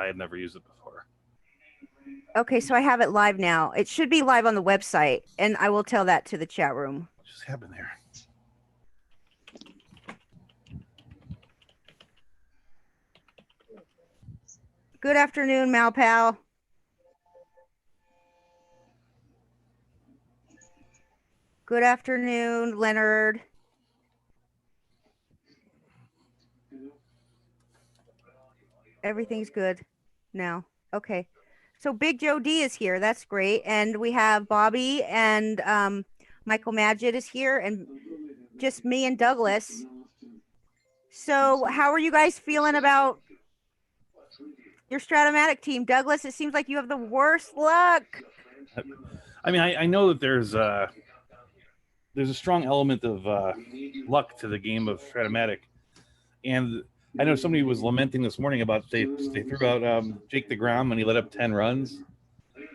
I had never used it before. Okay, so I have it live now. It should be live on the website, and I will tell that to the chat room. What just happened there? Good afternoon, Malpal. Good afternoon, Leonard. Everything's good now. Okay. So Big Joe D is here. That's great. And we have Bobby and Michael Magid is here and just me and Douglas. So how are you guys feeling about your Strat-o-matic team? Douglas, it seems like you have the worst luck. I mean, I know that there's a strong element of luck to the game of Strat-o-matic, and I know somebody was lamenting this morning about they threw out Jake DeGrom and he let up 10 runs,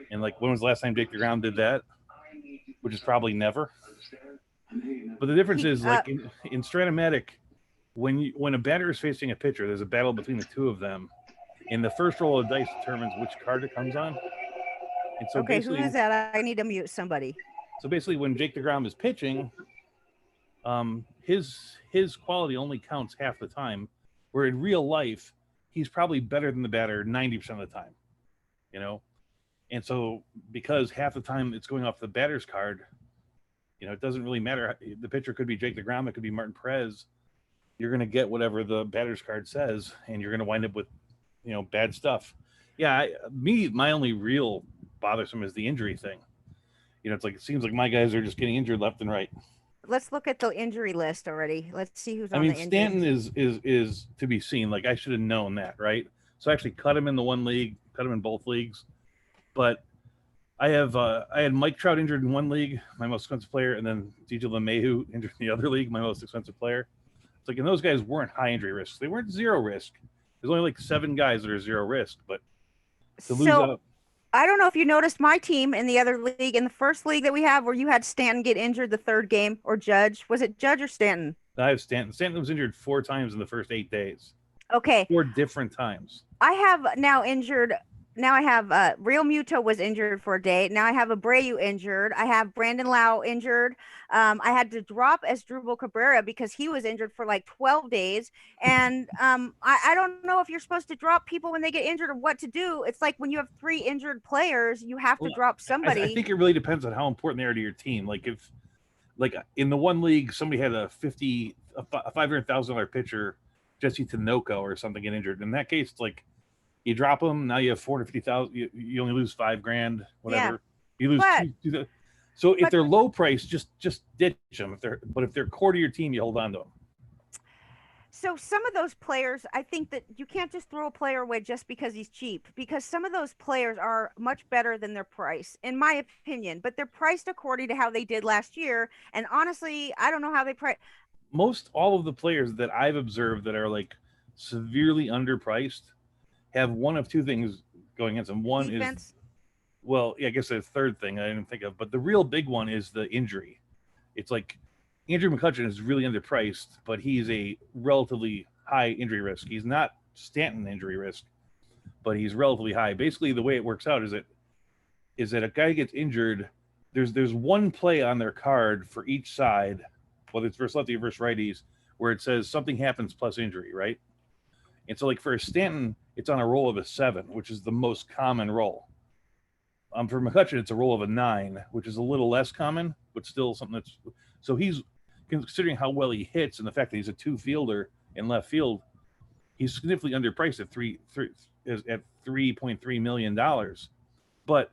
and like when was the last time Jake DeGrom did that? Which is probably never. But the difference is like in Strat-o-matic, when a batter is facing a pitcher, there's a battle between the two of them, and the first roll of dice determines which card it comes on. And so okay, who is that? I need to mute somebody. So basically, when Jake DeGrom is pitching, his quality only counts half the time. Where in real life, he's probably better than the batter 90% of the time. You know, and so because half the time it's going off the batter's card, you know, it doesn't really matter. The pitcher could be Jake DeGrom, it could be Martin Perez. You're going to get whatever the batter's card says, and you're going to wind up with, you know, bad stuff. Yeah, my only real bothersome is the injury thing. You know, it's like it seems like my guys are just getting injured left and right. Let's look at the injury list already. Let's see who's on the injury. Stanton is to be seen. Like I should have known that, right? So I actually cut him in the one league, cut him in both leagues. But I had Mike Trout injured in one league, my most expensive player, and then DJ LeMahieu injured in the other league, my most expensive player. It's like, and those guys weren't high injury risks. They weren't zero risk. There's only like 7 guys that are zero risk, but to lose out. I don't know if you noticed my team in the other league, in the first league that we have, where you had Stanton get injured the third game, or Judge. Was it Judge or Stanton? I have Stanton. Stanton was injured 4 times in the first 8 days. Okay. 4 different times. I have now injured. Now I have Real Muto was injured for a day. Now I have Abreu injured. I have Brandon Lau injured. I had to drop Asdrubal Cabrera because he was injured for like 12 days. And I don't know if you're supposed to drop people when they get injured or what to do. It's like when you have 3 injured players, you have to drop somebody. I think it really depends on how important they are to your team. Like if, like in the one league, somebody had a $500,000 pitcher, Jesse Tinoco or something, get injured. In that case, it's like, you drop them, now you have 450,000. You only lose $5,000, whatever. Yeah. You lose So if they're low price, just ditch them. If they're core to your team, you hold on to them. So some of those players, I think that you can't just throw a player away just because he's cheap, because some of those players are much better than their price, in my opinion. But they're priced according to how they did last year, and honestly, I don't know how they price. Most all of the players that I've observed that are like severely underpriced have one of 2 things going against them. One defense. Is, well, yeah, I guess the third thing I didn't think of, but the real big one is the injury. It's like Andrew McCutchen is really underpriced, but he's a relatively high injury risk. He's not Stanton injury risk, but he's relatively high. Basically, the way it works out is that a guy gets injured, there's one play on their card for each side, whether it's versus lefty or versus righties, where it says something happens plus injury, right? And so, like for Stanton, it's on a roll of a 7, which is the most common roll. For McCutchen, it's a roll of a 9, which is a little less common, but still something that's. So he's, considering how well he hits and the fact that he's a 2 fielder in left field, he's significantly underpriced at $3.3 million. But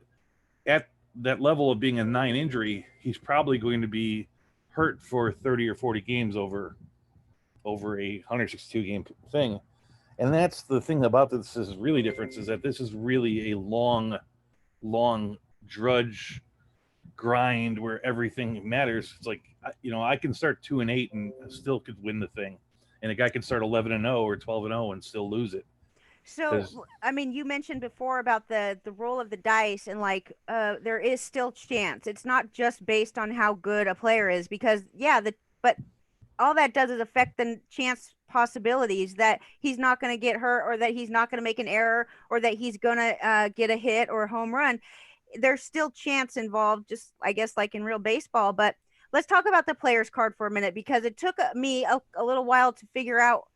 at that level of being a 9 injury, he's probably going to be hurt for 30 or 40 games over a 162 game thing. And that's the thing about this is really different, is that this is really a long drudge grind where everything matters. It's like, you know, I can start 2-8 and still could win the thing. And a guy can start 11-0 or 12-0 and still lose it. So, I mean, you mentioned before about the roll of the dice, and like there is still chance. It's not just based on how good a player is, because but all that does is affect the chance possibilities that he's not going to get hurt, or that he's not going to make an error, or that he's going to get a hit or a home run. There's still chance involved, just I guess like in real baseball. But let's talk about the player's card for a minute, because it took me a little while to figure out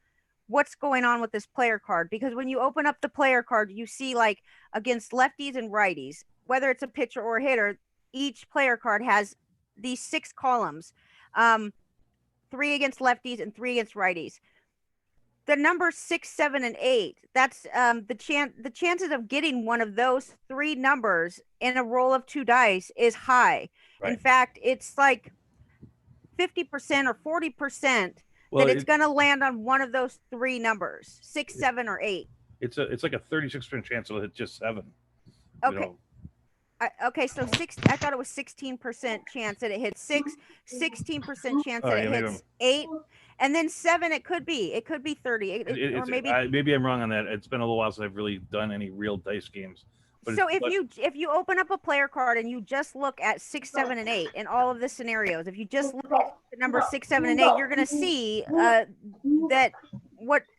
what's going on with this player card. Because when you open up the player card, you see like against lefties and righties, whether it's a pitcher or a hitter, each player card has these 6 columns, 3 against lefties and 3 against righties. The numbers 6, 7, and 8. That's the chances of getting one of those 3 numbers in a roll of 2 dice is high. Right. In fact, it's like 50% or 40% that it's going to land on one of those 3 numbers, 6, 7, or 8. It's like a 36% chance it'll hit just 7. Okay. Okay, so I thought it was 16% chance that it hits 6, 16% chance that it hits 8, and then 7. It could be 30, or maybe I'm wrong on that. It's been a little while since I've really done any real dice games. So if you open up a player card and you just look at 6, 7, and 8 in all of the scenarios, if you just look at the number 6, 7, and 8, you're going to see that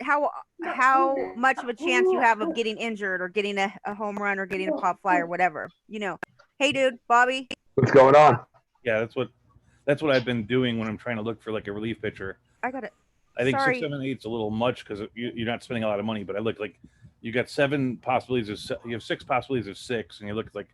how much of a chance you have of getting injured or getting a home run or getting a pop fly or whatever. Hey, dude, Bobby. What's going on? Yeah, that's what I've been doing when I'm trying to look for like a relief pitcher. I got it. I think 6, 7, 8 is a little much because you're not spending a lot of money. But I look like you got 7 possibilities. You have 6 possibilities of 6, and you look like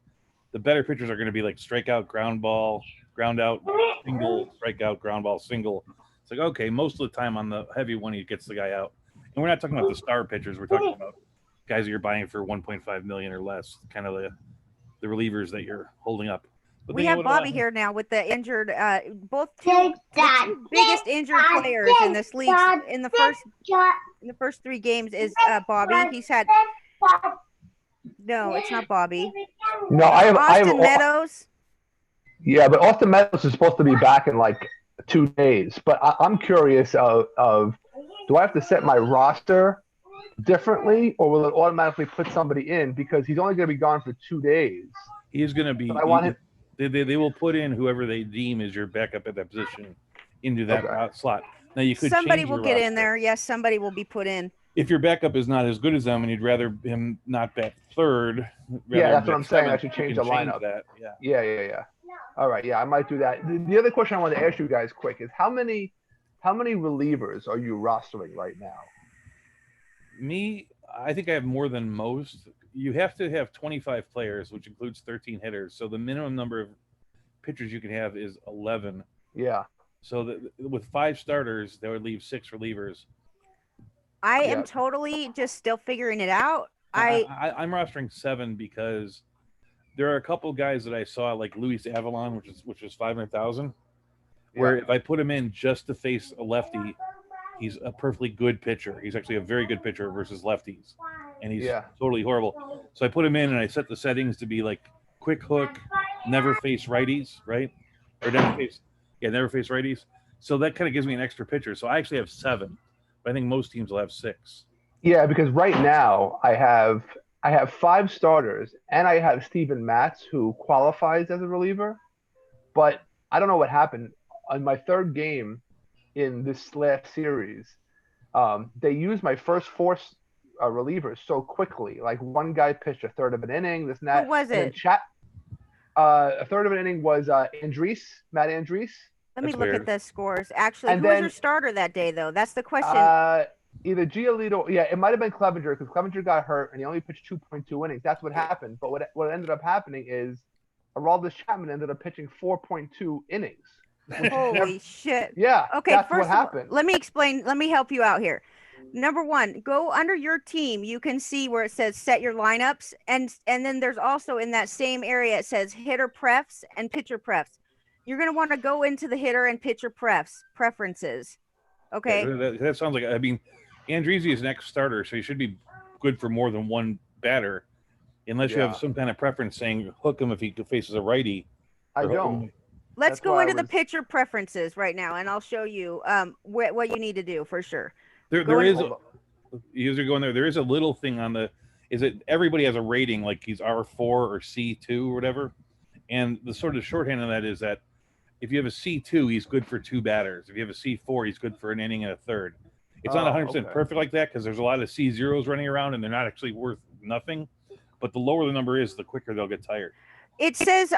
the better pitchers are going to be like strikeout, ground ball, ground out, single, strikeout, ground ball, single. It's like, okay, most of the time on the heavy one, he gets the guy out. And we're not talking about the star pitchers. We're talking about guys that you're buying for $1.5 million or less, kind of the relievers that you're holding up. But we have Bobby here now with the injured, the two biggest injured players in this league in the first 3 games is Bobby. He's had no, it's not Bobby. No, I have Austin Meadows. Yeah, but Austin Meadows is supposed to be back in like 2 days. But I'm curious of do I have to set my roster differently, or will it automatically put somebody in because he's only going to be gone for 2 days? He's going to be. I want him. They will put in whoever they deem is your backup at that position into that slot. Now you could somebody will get in there. Yes, somebody will be put in. If your backup is not as good as them and you'd rather him not bat third, yeah, that's what I'm saying. I should change the lineup. Yeah. All right, yeah, I might do that. The other question I wanted to ask you guys quick is how many relievers are you rostering right now? Me, I think I have more than most. You have to have 25 players, which includes 13 hitters. So the minimum number of pitchers you can have is 11. Yeah. So with 5 starters, that would leave 6 relievers. I am totally just still figuring it out. I'm rostering 7 because there are a couple guys that I saw, like Luis Avalon, which was 500,000. Where if I put him in just to face a lefty, he's a perfectly good pitcher. He's actually a very good pitcher versus lefties, and he's totally horrible. So I put him in, and I set the settings to be like quick hook, never face righties, right? Or never face righties. So that kind of gives me an extra pitcher. So I actually have 7, but I think most teams will have 6. Yeah, because right now I have 5 starters, and I have Steven Matz, who qualifies as a reliever, but I don't know what happened on my 3rd game in this last series. They used my first 4 relievers so quickly. Like one guy pitched a third of an inning. This and that. Who was it? A third of an inning was Matt Andriese. Let me look at the scores. Actually, who was your starter that day, though? That's the question. Either Giolito. Yeah, it might have been Clevenger because Clevenger got hurt and he only pitched 2.2 innings. That's what happened. But what ended up happening is Aroldis Chapman ended up pitching 4.2 innings. Holy shit. Yeah. Okay, that's first what happened. Let me explain. Let me help you out here. Number 1, go under your team. You can see where it says set your lineups. And then there's also in that same area, it says hitter prefs and pitcher prefs. You're going to want to go into the hitter and pitcher preferences. Okay. That sounds like, I mean, Andriese is an ex-starter, so he should be good for more than one batter, unless you have some kind of preference saying hook him if he faces a righty. I don't. Let's go into the pitcher preferences right now, and I'll show you what you need to do for sure. There is a little thing on everybody has a rating, like he's R4 or C2 or whatever. And the sort of shorthand of that is that If you have a C2, he's good for 2 batters. If you have a C4, he's good for an inning and a third. It's not 100% perfect like that because there's a lot of C0s running around and they're not actually worth nothing. But the lower the number is, the quicker they'll get tired. It says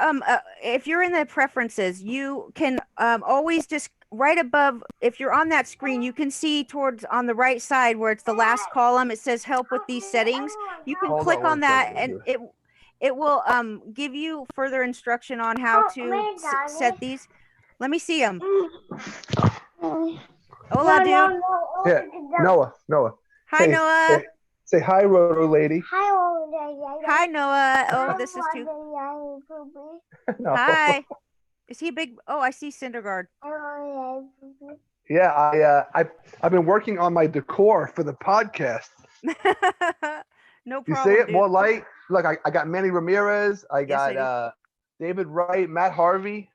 if you're in the preferences, you can always just right above, if you're on that screen, you can see towards on the right side where it's the last column, it says help with these settings. You can click on that and it will give you further instruction on how to set these. Let me see them. Hola, dude. Yeah, Noah. Hi, Noah. Say hi, Roto lady. Hi, Noah. Oh, this is too. No. Hi. Is he big? Oh, I see Syndergaard. Yeah, I've been working on my decor for the podcast. No problem. You see it dude. more light? Look, I got Manny Ramirez. I Yes, got David Wright, Matt Harvey.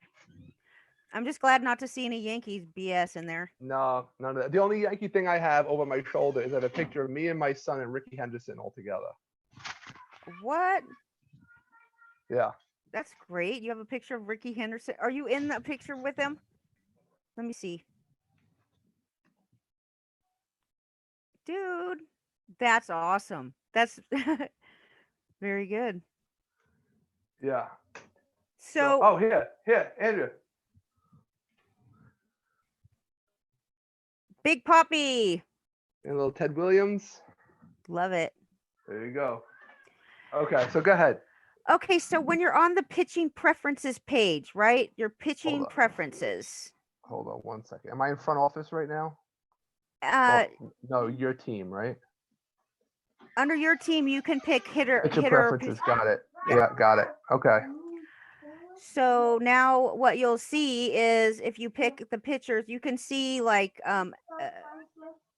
I'm just glad not to see any Yankees BS in there. No, none of that. The only Yankee thing I have over my shoulder is I have a picture of me and my son and Ricky Henderson all together. What? Yeah. That's great. You have a picture of Ricky Henderson. Are you in that picture with him? Let me see. Dude, that's awesome. That's very good. Yeah. So oh, here, Andrew. Big Poppy. And a little Ted Williams. Love it. There you go. Okay, so go ahead. Okay, so when you're on the pitching preferences page, right? Your pitching preferences. Hold on 1 second. Am I in front office right now? No, your team, right? Under your team, you can pick hitter. Pitcher preferences. Got it. Yeah, got it. Okay. So now what you'll see is if you pick the pitchers, you can see like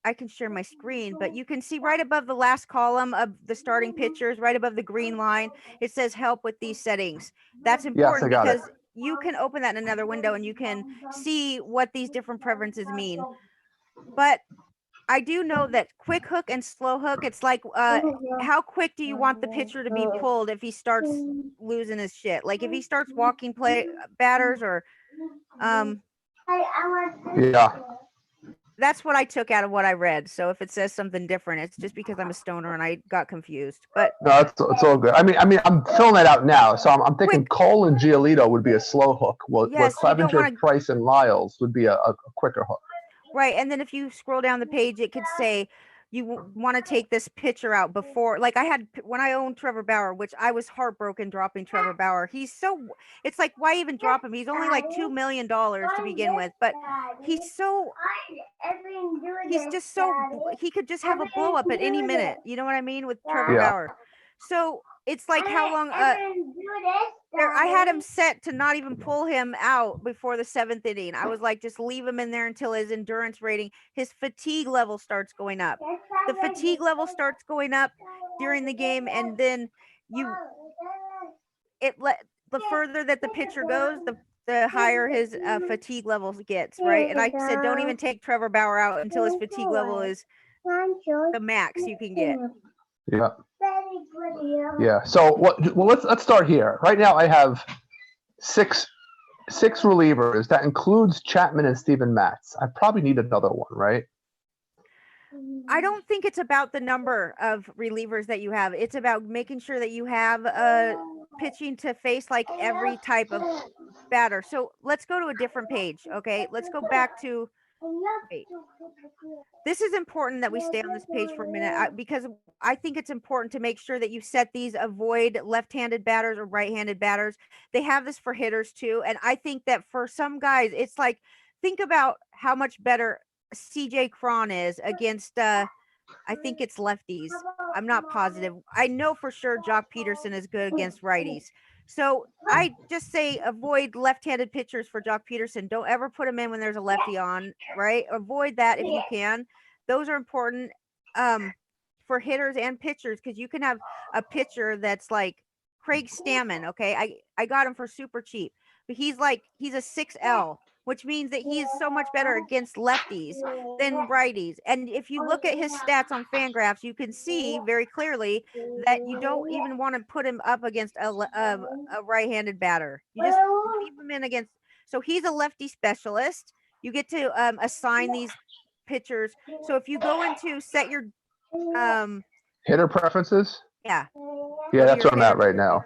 I can share my screen, but you can see right above the last column of the starting pitchers, right above the green line, it says help with these settings. That's important because you can open that in another window and you can see what these different preferences mean. But I do know that quick hook and slow hook, it's like how quick do you want the pitcher to be pulled if he starts losing his shit? Like if he starts walking batters or yeah. That's what I took out of what I read. So if it says something different, it's just because I'm a stoner and I got confused. But no, it's all good. I mean, I'm filling that out now. So I'm thinking Cole and Giolito would be a slow hook, where Clevenger, Price, and Lyles would be a quicker hook. Right. And then if you scroll down the page, it could say you want to take this pitcher out before, like I had when I owned Trevor Bauer, which I was heartbroken dropping Trevor Bauer. It's like, why even drop him? He's only like $2 million to begin with, but he could just have a blow up at any minute. You know what I mean? With Trevor Bauer. So it's like how long I had him set to not even pull him out before the 7th inning. I was like, just leave him in there until his endurance rating, his fatigue level starts going up. The fatigue level starts going up during the game, and then the further that the pitcher goes, the higher his fatigue levels gets, right? And I said, don't even take Trevor Bauer out until his fatigue level is the max you can get. Yeah. Yeah. So let's start here. Right now I have six relievers. That includes Chapman and Steven Matz. I probably need another one, right? I don't think it's about the number of relievers that you have. It's about making sure that you have pitching to face like every type of batter. So let's go to a different page. Okay. Let's go back to this is important that we stay on this page for a minute because I think it's important to make sure that you set these avoid left-handed batters or right-handed batters. They have this for hitters too. And I think that for some guys, it's like, think about how much better CJ Cron is against, I think it's lefties. I'm not positive. I know for sure Jock Peterson is good against righties. So I just say avoid left-handed pitchers for Jock Peterson. Don't ever put him in when there's a lefty on, right? Avoid that if you can. Those are important for hitters and pitchers because you can have a pitcher that's like Craig Stammen, okay? I got him for super cheap, but he's a 6L, which means that he is so much better against lefties than righties. And if you look at his stats on Fangraphs, you can see very clearly that you don't even want to put him up against a right-handed batter. You just leave him in against. So he's a lefty specialist. You get to assign these pitchers. So if you go into set your hitter preferences. Yeah. Yeah, that's what I'm at right now.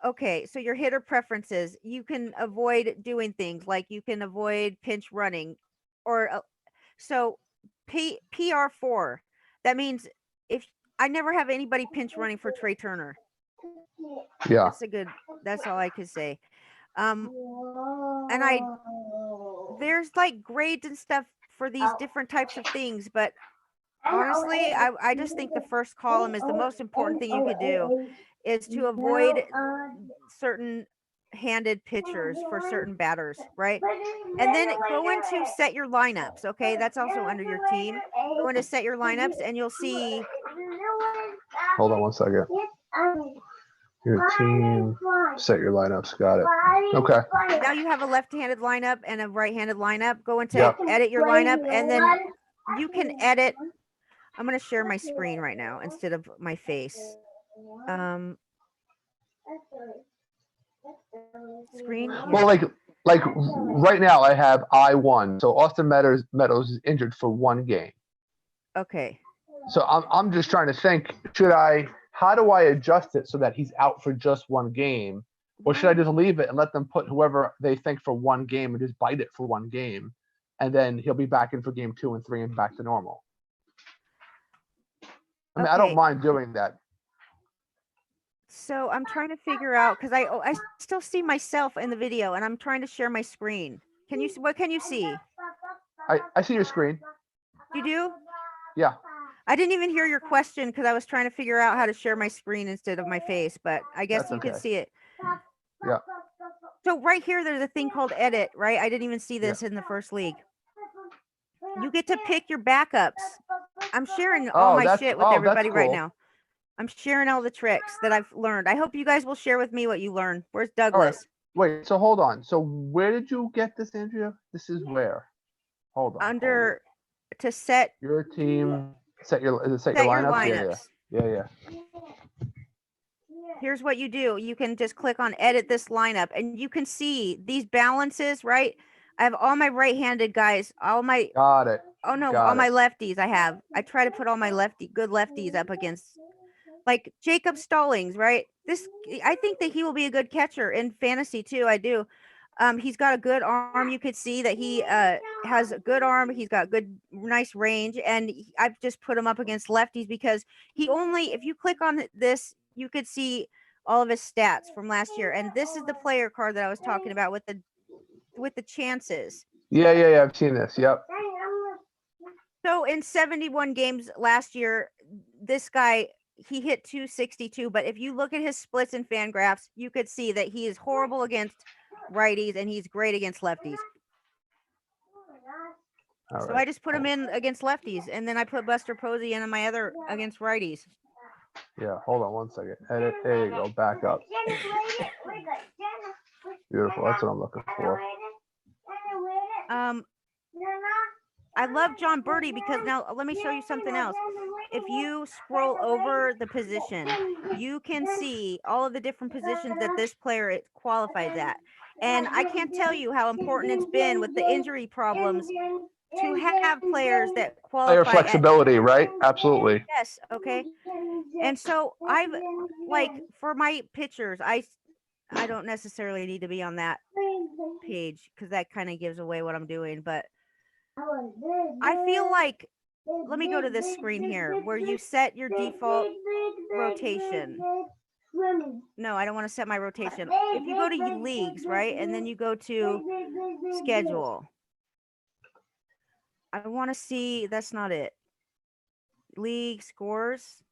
Okay, so your hitter preferences, you can avoid doing things like you can avoid pinch running, or so PR4. That means if I never have anybody pinch running for Trey Turner. Yeah. That's all I could say. And there's like grades and stuff for these different types of things, but honestly, I just think the first column is the most important thing you could do, is to avoid certain handed pitchers for certain batters, right? And then go into set your lineups. Okay, that's also under your team. Go into set your lineups and you'll see. Hold on one second. Your team, set your lineups. Got it. Okay. Now you have a left-handed lineup and a right-handed lineup. Go into edit your lineup, and then you can edit. I'm going to share my screen right now instead of my face. Screen. Yeah. Well, like right now I have I1. So Austin Meadows is injured for one game. Okay. So I'm just trying to think, how do I adjust it so that he's out for just one game? Or should I just leave it and let them put whoever they think for one game and just bite it for one game? And then he'll be back in for game 2 and 3 and back to normal. I mean, I don't mind doing that. So I'm trying to figure out, because I still see myself in the video and I'm trying to share my screen. What can you see? I see your screen. You do? Yeah. I didn't even hear your question because I was trying to figure out how to share my screen instead of my face, but I guess you can see it. Yeah. So right here, there's a thing called edit, right? I didn't even see this in the first league. You get to pick your backups. I'm sharing all my shit with everybody right now. I'm sharing all the tricks that I've learned. I hope you guys will share with me what you learned. Where's Douglas? Right. Wait, so hold on. So where did you get this, Andrea? This is where? Hold on. To set your team, set your lineups. Yeah. Here's what you do. You can just click on edit this lineup and you can see these balances, right? I have all my right-handed guys, Got it. Oh no, all my lefties I try to put all my good lefties up against, like Jacob Stallings, right? I think that he will be a good catcher in fantasy too. I do. He's got a good arm. You could see that he has a good arm. He's got nice range, and I've just put him up against lefties because if you click on this, you could see all of his stats from last year. And this is the player card that I was talking about with the chances. Yeah. I've seen this. Yep. So in 71 games last year, this guy, he hit 262. But if you look at his splits and fan graphs, you could see that he is horrible against righties and he's great against lefties. So I just put him in against lefties, and then I put Buster Posey in on my other against righties. Yeah, hold on one second. Edit. There you go. Back up. Beautiful. That's what I'm looking for. I love John Birdie because now let me show you something else. If you scroll over the position, you can see all of the different positions that this player qualifies at. And I can't tell you how important it's been with the injury problems to have players that qualify. Player flexibility, right? Absolutely. Yes. Okay. And so for my pitchers, I don't necessarily need to be on that page because that kind of gives away what I'm doing. But I feel like, let me go to this screen here where you set your default rotation. No, I don't want to set my rotation. If you go to leagues, right, and then you go to schedule, I want to see, that's not it. League scores.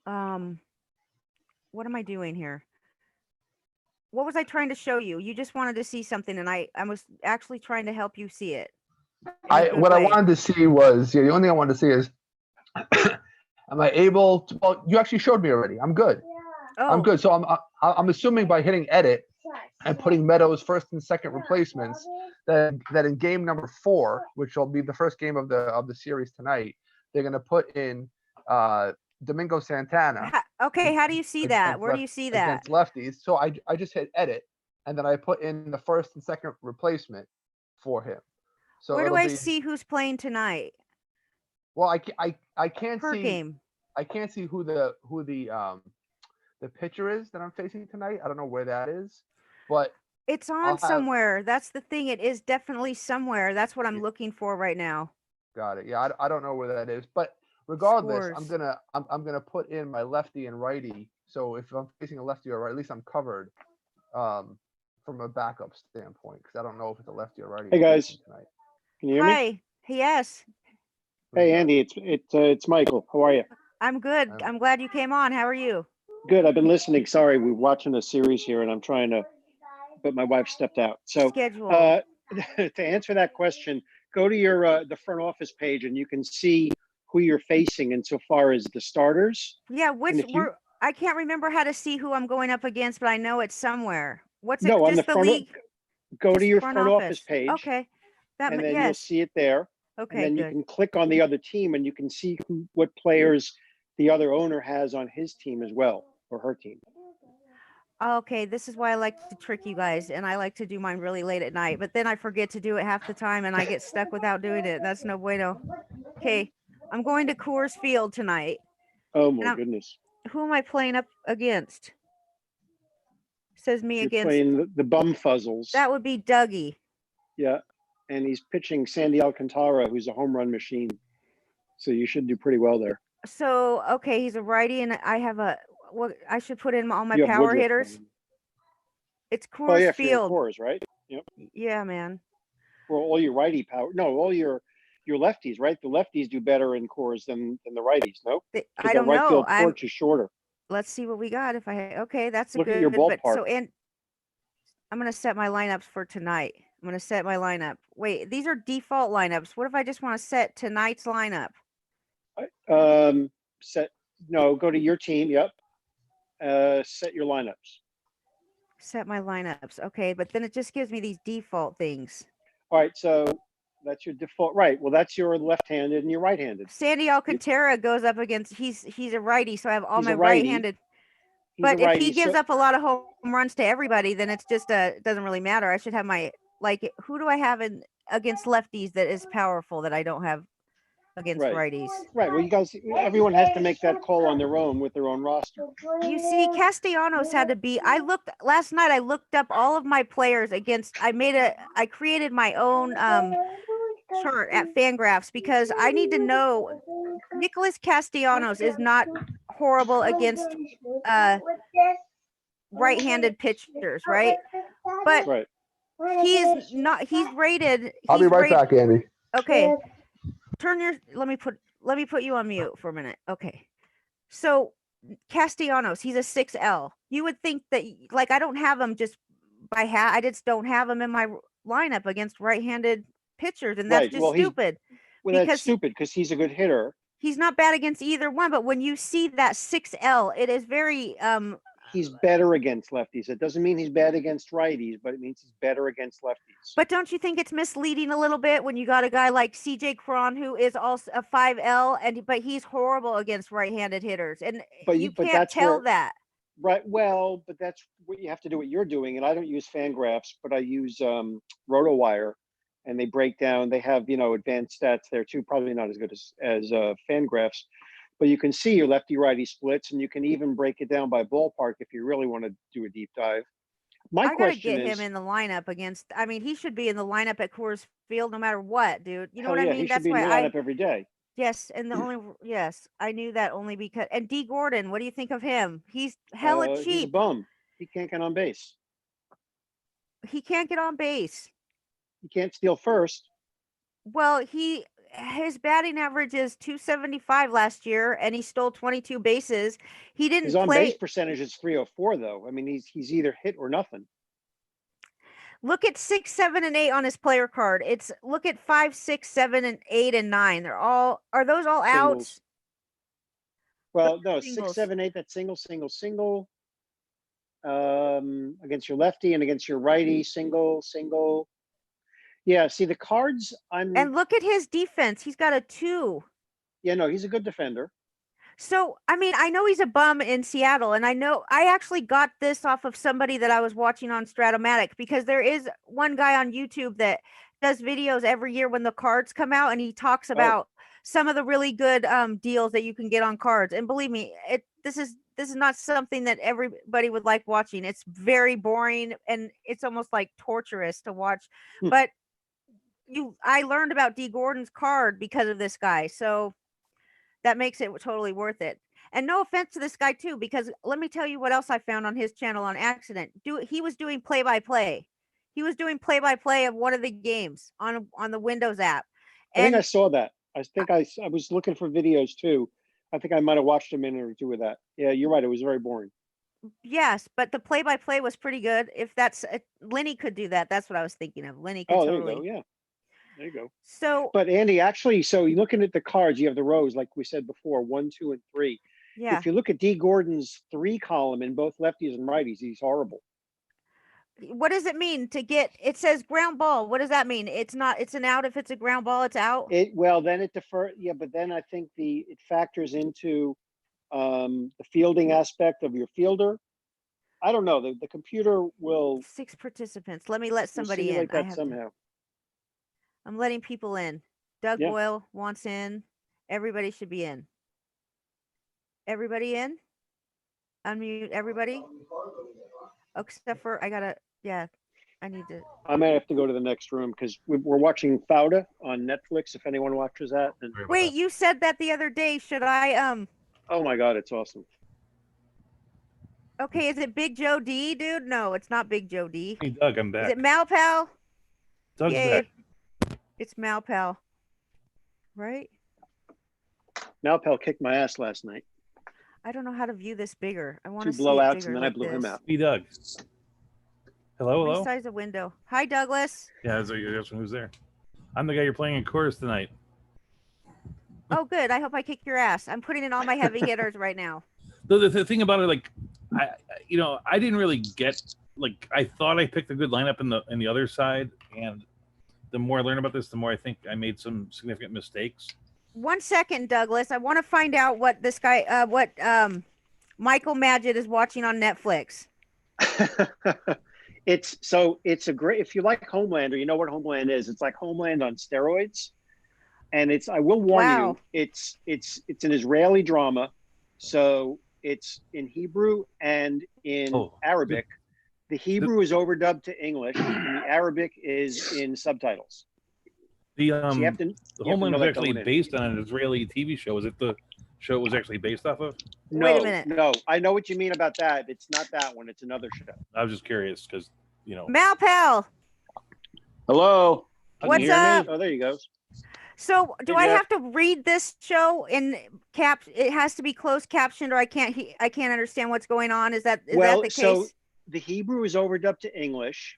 What am I doing here? What was I trying to show you? You just wanted to see something, and I was actually trying to help you see it. I wanted to see was, the only thing I wanted to see is, am I able to, well, you actually showed me already. I'm good. Oh. I'm good. So I'm assuming by hitting edit and putting Meadows first and second replacements, that in game number 4, which will be the first game of the series tonight, they're going to put in Domingo Santana. Okay, how do you see that? Where do you see that? Against lefties. So I just hit edit, and then I put in the first and second replacement for him. So Where do it'll I be see who's playing tonight well. I can't per see game? who the pitcher is that I'm facing tonight. I don't know where that is, but It's I'll on have somewhere. That's the thing. It is definitely somewhere. That's what I'm looking for right now. got it. Yeah, I don't know where that is, but regardless, Scores. I'm gonna put in my lefty and righty. So if I'm facing a lefty or right, at least I'm covered from a backup standpoint because I don't know if it's a lefty or righty. Hey, I'm guys. facing tonight. Can you hear me? Hi. Yes, Hey, Andy, it's Michael. How are you? I'm good. I'm glad you came on. How are you? Good. I've been listening. Sorry, we're watching a series here, and I'm trying to, but my wife stepped out. So Schedule. to answer that question, go to your the front office page, and you can see who you're facing insofar as the starters. Yeah, you- I can't remember how to see who I'm going up against, but I know it's somewhere. What's it? No, on Just the the front. league? Go Just to your front office page. Okay. And then you'll yes. see it there. Okay, And then you good. can click on the other team, and you can see what players the other owner has on his team as well, or her team. Okay, this is why I like to trick you guys, and I like to do mine really late at night, but then I forget to do it half the time, and I get stuck without doing it. That's no bueno. Okay, I'm going to Coors Field tonight. Oh my goodness! Who am I playing up against? Says me You're against. playing the bum fuzzles. That would be Dougie. Yeah, and he's pitching Sandy Alcantara, who's a home run machine. So you should do pretty well there. So okay, he's a righty, and I have what I should put in all my You have power Woodruff hitters. playing. It's Coors Oh yeah, for your Field. cores, right? Yep. Yeah, man. Well, all your righty power. No, all your lefties, right? The lefties do better in cores than the righties. No, I don't right know. field porch is shorter. Let's see what we got. If okay, that's a Look good. at your ballpark. But so I'm gonna set my lineups for tonight. I'm gonna set my lineup. Wait, these are default lineups. What if I just want to set tonight's lineup? Go to your team. Yep. Set your lineups. Set my lineups. Okay, but then it just gives me these default things. All right, so that's your default. Right. Well, that's your left-handed and your right-handed. Sandy Alcantara goes up against. He's a righty, so I have all my right-handed. But if he gives up a lot of home runs to everybody, then it's just it doesn't really matter. I should have my who do I have against lefties that is powerful that I don't have against righties? Right. Well, everyone has to make that call on their own with their own roster. You see, Castellanos had to be. Last night. I looked up all of my players against. I created my own chart at Fangraphs because I need to know. Nicholas Castellanos is not horrible against right-handed pitchers, right? But he's not. He's rated. I'll be right back, Andy. Okay. Let me put you on mute for a minute. Okay. So Castellanos, he's a 6L. You would think that I don't have him just by hat. I just don't have him in my lineup against right-handed pitchers, and that's just stupid. That's stupid because he's a good hitter. He's not bad against either one, but when you see that 6L, it is very He's better against lefties. It doesn't mean he's bad against righties, but it means he's better against lefties. But don't you think it's misleading a little bit when you got a guy like CJ Cron who is also a 5L but he's horrible against right-handed hitters, and you can't tell that. Right. Well, but that's what you have to do. What you're doing, and I don't use Fangraphs, but I use RotoWire, and they break down. They have advanced stats there too. Probably not as good as Fangraphs. But you can see your lefty-righty splits, and you can even break it down by ballpark if you really want to do a deep dive. I gotta get him in the lineup against. I mean, he should be in the lineup at Coors Field no matter what, dude. You know what I mean? He should be in the lineup every day. Yes, and I knew that only because. And D. Gordon, what do you think of him? He's hella cheap. He's a bum. He can't get on base. He can't get on base. He can't steal first. Well, his batting average is .275 last year, and he stole 22 bases. He didn't. His on-base percentage is .304, though. I mean, he's either hit or nothing. Look at 6, 7, and 8 on his player card. Look at 5, 6, 7, and 8, and 9. Are those all outs? Well, no, 6, 7, 8. That's single. Against your lefty and against your righty, single. Yeah, see the cards. And look at his defense. He's got a 2. Yeah, no, he's a good defender. So, I mean, I know he's a bum in Seattle, and I know I actually got this off of somebody that I was watching on Strat-o-matic, because there is one guy on YouTube that does videos every year when the cards come out, and he talks about some of the really good deals that you can get on cards. And believe me, this is not something that everybody would like watching. It's very boring, and it's almost like torturous to watch. But I learned about D. Gordon's card because of this guy. So that makes it totally worth it. And no offense to this guy too, because let me tell you what else I found on his channel on accident. He was doing play-by-play. He was doing play-by-play of one of the games on the Windows app. I think I And saw that. I think I was looking for videos too. I think I might have watched a minute or two of that. Yeah, you're right. It was very boring. yes, but the play-by-play was pretty good. If that's Lenny could do that. That's what I was thinking of. Lenny could Oh, there totally. you go. Yeah, there you go. So But Andy, actually, so you're looking at the cards, you have the rows, like we said before, 1, 2, and 3. yeah. If you look at D. Gordon's 3 column in both lefties and righties, he's horrible. What does it mean to get? It says ground ball. What does that mean? It's not. It's an out. If it's a ground ball, it's out. Then it defer. Yeah, but then I think it factors into the fielding aspect of your fielder. I don't know. The computer will 6 participants. Let me let somebody in. simulate that somehow. I'm letting people in. Doug Yeah. Boyle wants in. Everybody should be in. Everybody in? Unmute everybody. Except for I need to. I might have to go to the next room because we're watching Fauda on Netflix. If anyone watches that. And, Wait, you said that the other day. Should I oh my God, it's awesome. Okay, is it Big Joe D, dude? No, it's not Big Joe D. Hey, Doug, I'm back. Is it Malpal? Doug's Yay. back. It's Malpal. Right? Malpal kicked my ass last night. I don't know how to view this bigger. I want to 2 see blowouts, it bigger and then I like blew him this. out. Hey, Doug. Hello. Resize the window. Hi, Douglas. Yeah, that's who's there. I'm the guy you're playing in chorus tonight. Oh, good. I hope I kick your ass. I'm putting in all my heavy hitters right now. The thing about it, like, I didn't really get, like, I thought I picked a good lineup in the other side, and the more I learn about this, the more I think I made some significant mistakes. 1 second, Douglas. I want to find out what this guy, Michael Magid is watching on Netflix. It's a great, if you like Homeland, or you know what Homeland is, it's like Homeland on steroids. And I will warn you, it's an Israeli drama. So it's in Hebrew and in Arabic. The Hebrew is overdubbed to English, and the Arabic is in subtitles. The know Homeland was that actually going in. based on an Israeli TV show. Is it the show it was actually based off of? No, Wait a minute. No, I know what you mean about that. It's not that one. It's another show. I was just curious because, Malpal. Hello. What's up? Oh, there you go. So do Hey, I Jeff. have to read this show in it has to be closed captioned, or I can't understand what's going on? Is that the case? So the Hebrew is overdubbed to English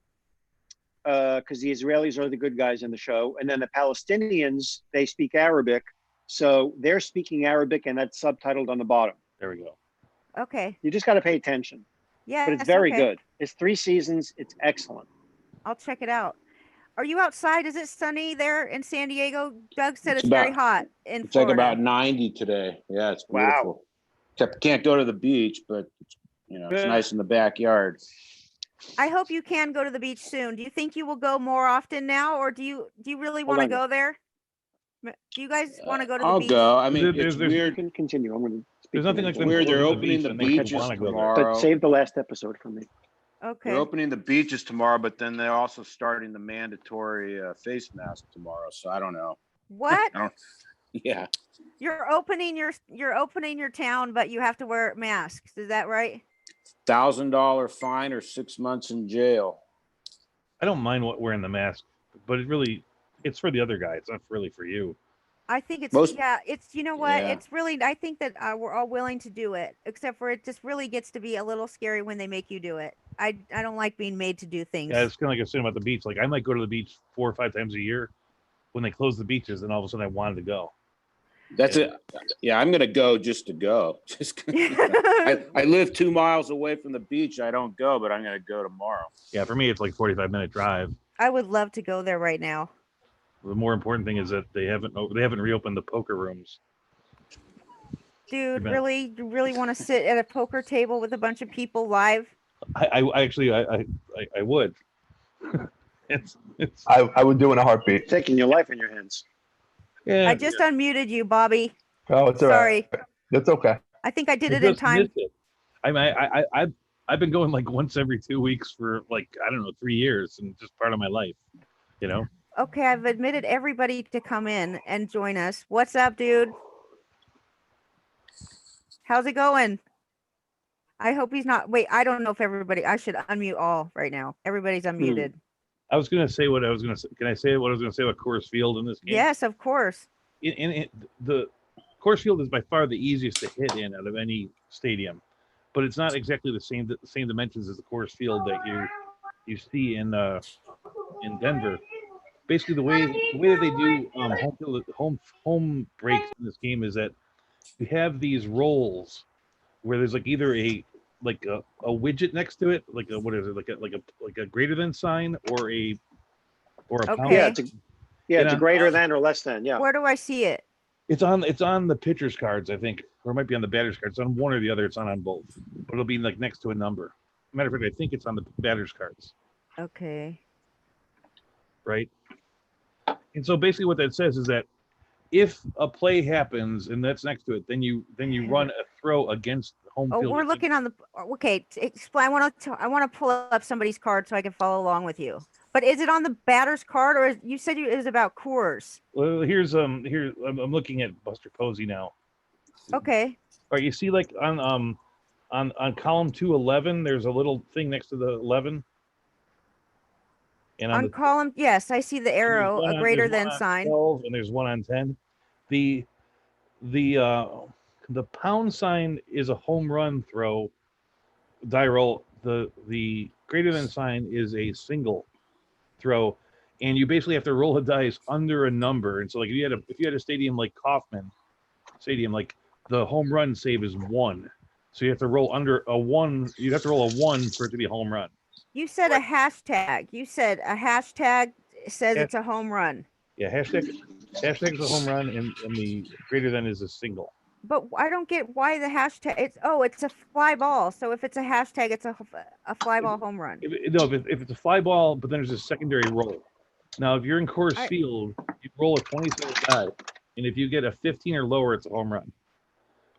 because the Israelis are the good guys in the show, and then the Palestinians, they speak Arabic, so they're speaking Arabic, and that's subtitled on the bottom. there we go. Okay. You just got to pay attention. Yeah, But it's very good. It's 3 seasons. It's excellent. I'll check it out. Are you outside? Is it sunny there in San Diego? Doug said It's it's very about- hot in It's Florida. like about 90 today. Yeah, it's Wow. beautiful. Can't go to the beach, but it's Yeah. nice in the backyard. I hope you can go to the beach soon. Do you think you will go more often now, or do you really want to on. go there? Do you guys want to go to the I'll beach? go. I mean, There's- it's there's- You weird. can continue. I'm going to speak. There's nothing like them Weird. They're closing opening the and they kinda beaches wanna go there. tomorrow. But save the last episode for me. Okay. They're opening the beaches tomorrow, but then they're also starting the mandatory face mask tomorrow. So I don't know. What? Yeah. You're opening your town, but you have to wear masks. Is that right? $1,000 fine or 6 months in jail. I don't mind wearing the mask, but it's for the other guy. It's not really for you. I think it's it's you know what? Yeah. It's really I think that we're all willing to do it, except for it just really gets to be a little scary when they make you do it. I don't like being made to do things. Yeah, it's kind of like I was saying about the beach. Like I might go to the beach 4 or 5 times a year when they close the beaches, and all of a sudden I wanted to go. That's it. Yeah, I'm gonna go just to go. I live 2 miles away from the beach. I don't go, but I'm gonna go tomorrow. Yeah, for me it's like 45-minute drive. I would love to go there right now. The more important thing is that they haven't reopened the poker rooms. Dude, bet. really, you really want to sit at a poker table with a bunch of people live? I actually I would. it's I would do in a heartbeat. Taking your life in your hands. yeah. I just unmuted you, Bobby. Oh, it's all right. Sorry. That's okay. I think I did I it in just time. missed it. I mean, I've been going like once every 2 weeks for like I don't know 3 years, and just part of my life, you know. Okay, I've admitted everybody to come in and join us. What's up, dude? How's it going? I hope he's not. Wait, I don't know if everybody. I should unmute all right now. Everybody's unmuted. I was gonna say what I was gonna say. Can I say what I was gonna say about Coors Field in this game? Yes, of course. The Coors Field is by far the easiest to hit in out of any stadium, but it's not exactly the same dimensions as the Coors Field that you see in Denver. Basically, the way that they do home breaks in this game is that you have these rolls where there's like either a widget next to it, like a what is it, like a greater than sign or a pound. Okay. Yeah, it's And a greater than or less than. Yeah. Where do I see it? It's on the pitcher's cards, I think, or it might be on the batter's cards. It's on one or the other. It's not on both, but it'll be like next to a number. Matter of fact, I think it's on the batter's cards, Okay. right? And so basically, what that says is that if a play happens and that's next to it, then you run a throw against the home Oh, field. we're looking on the. Okay, explain. I want to pull up somebody's card so I can follow along with you. But is it on the batter's card, or you said it was about Coors? Well, here I'm looking at Buster Posey now. Okay. All right, you see like on column 211, there's a little thing next to the 11. And On column, yes, I see the arrow, a greater than sign. 12 and there's one on 10. The pound sign is a home run throw die roll. The greater than sign is a single throw, and you basically have to roll the dice under a number. And so like if you had a stadium like Kauffman Stadium, like the home run save is 1. So you have to roll under a 1. You'd have to roll a 1 for it to be a home run. You said a hashtag. You said a hashtag says it's a home run. Yeah, hashtag is a home run, and the greater than is a single. But I don't get why the hashtag. It's a fly ball. So if it's a hashtag, it's a fly ball home run. If it's a fly ball, but then there's a secondary roll. Now, if you're in Coors Field, you roll a 20-sided die, and if you get a 15 or lower, it's a home run.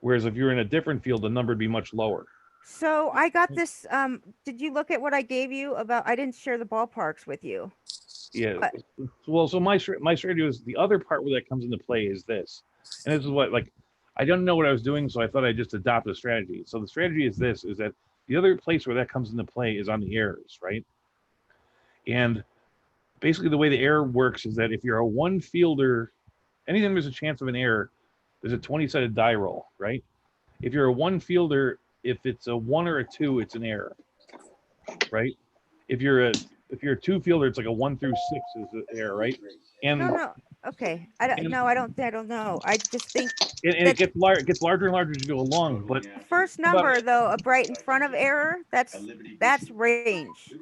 Whereas if you're in a different field, the number would be much lower. So I got this. Did you look at what I gave you about? I didn't share the ballparks with you. Yeah. But, well, so my strategy was the other part where that comes into play is this, and this is what I don't know what I was doing, so I thought I'd just adopt a strategy. So the strategy is this: is that the other place where that comes into play is on the errors, right? And basically, the way the error works is that if you're a one fielder, anytime there's a chance of an error, there's a 20-sided die roll, right? If you're a one fielder, if it's a 1 or a 2, it's an error, right? If you're a 2 fielder, it's like a 1 through 6 is an error, right? And no. Okay, I don't know. I don't know. I just think it gets larger and larger as you go along. But the first number, though, a bright in front of error, that's range.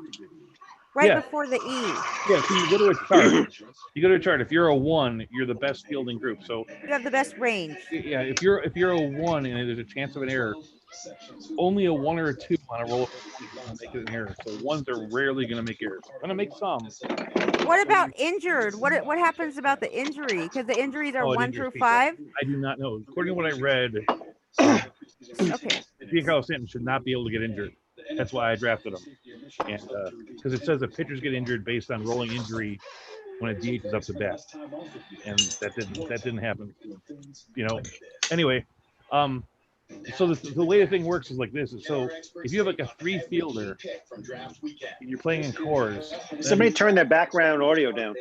Right before the E. Yeah, so you go to a chart. You go to a chart. If you're a 1, you're the best fielding group. So you have the best range. Yeah, if you're a 1 and there's a chance of an error, only a 1 or a 2 on a roll will make it an error. So 1s are rarely going to make errors. Going to make some. What about injured? What happens about the injury? Because the injuries are 1 through 5. I do not know. According to what I read, okay, Giancarlo Stanton should not be able to get injured. That's why I drafted him, and because it says that pitchers get injured based on rolling injury when a DH is up to bat, and that didn't happen. You know. Anyway, so the way the thing works is like this. So if you have like a 3 fielder, and you're playing in Coors. Somebody turn their background audio down.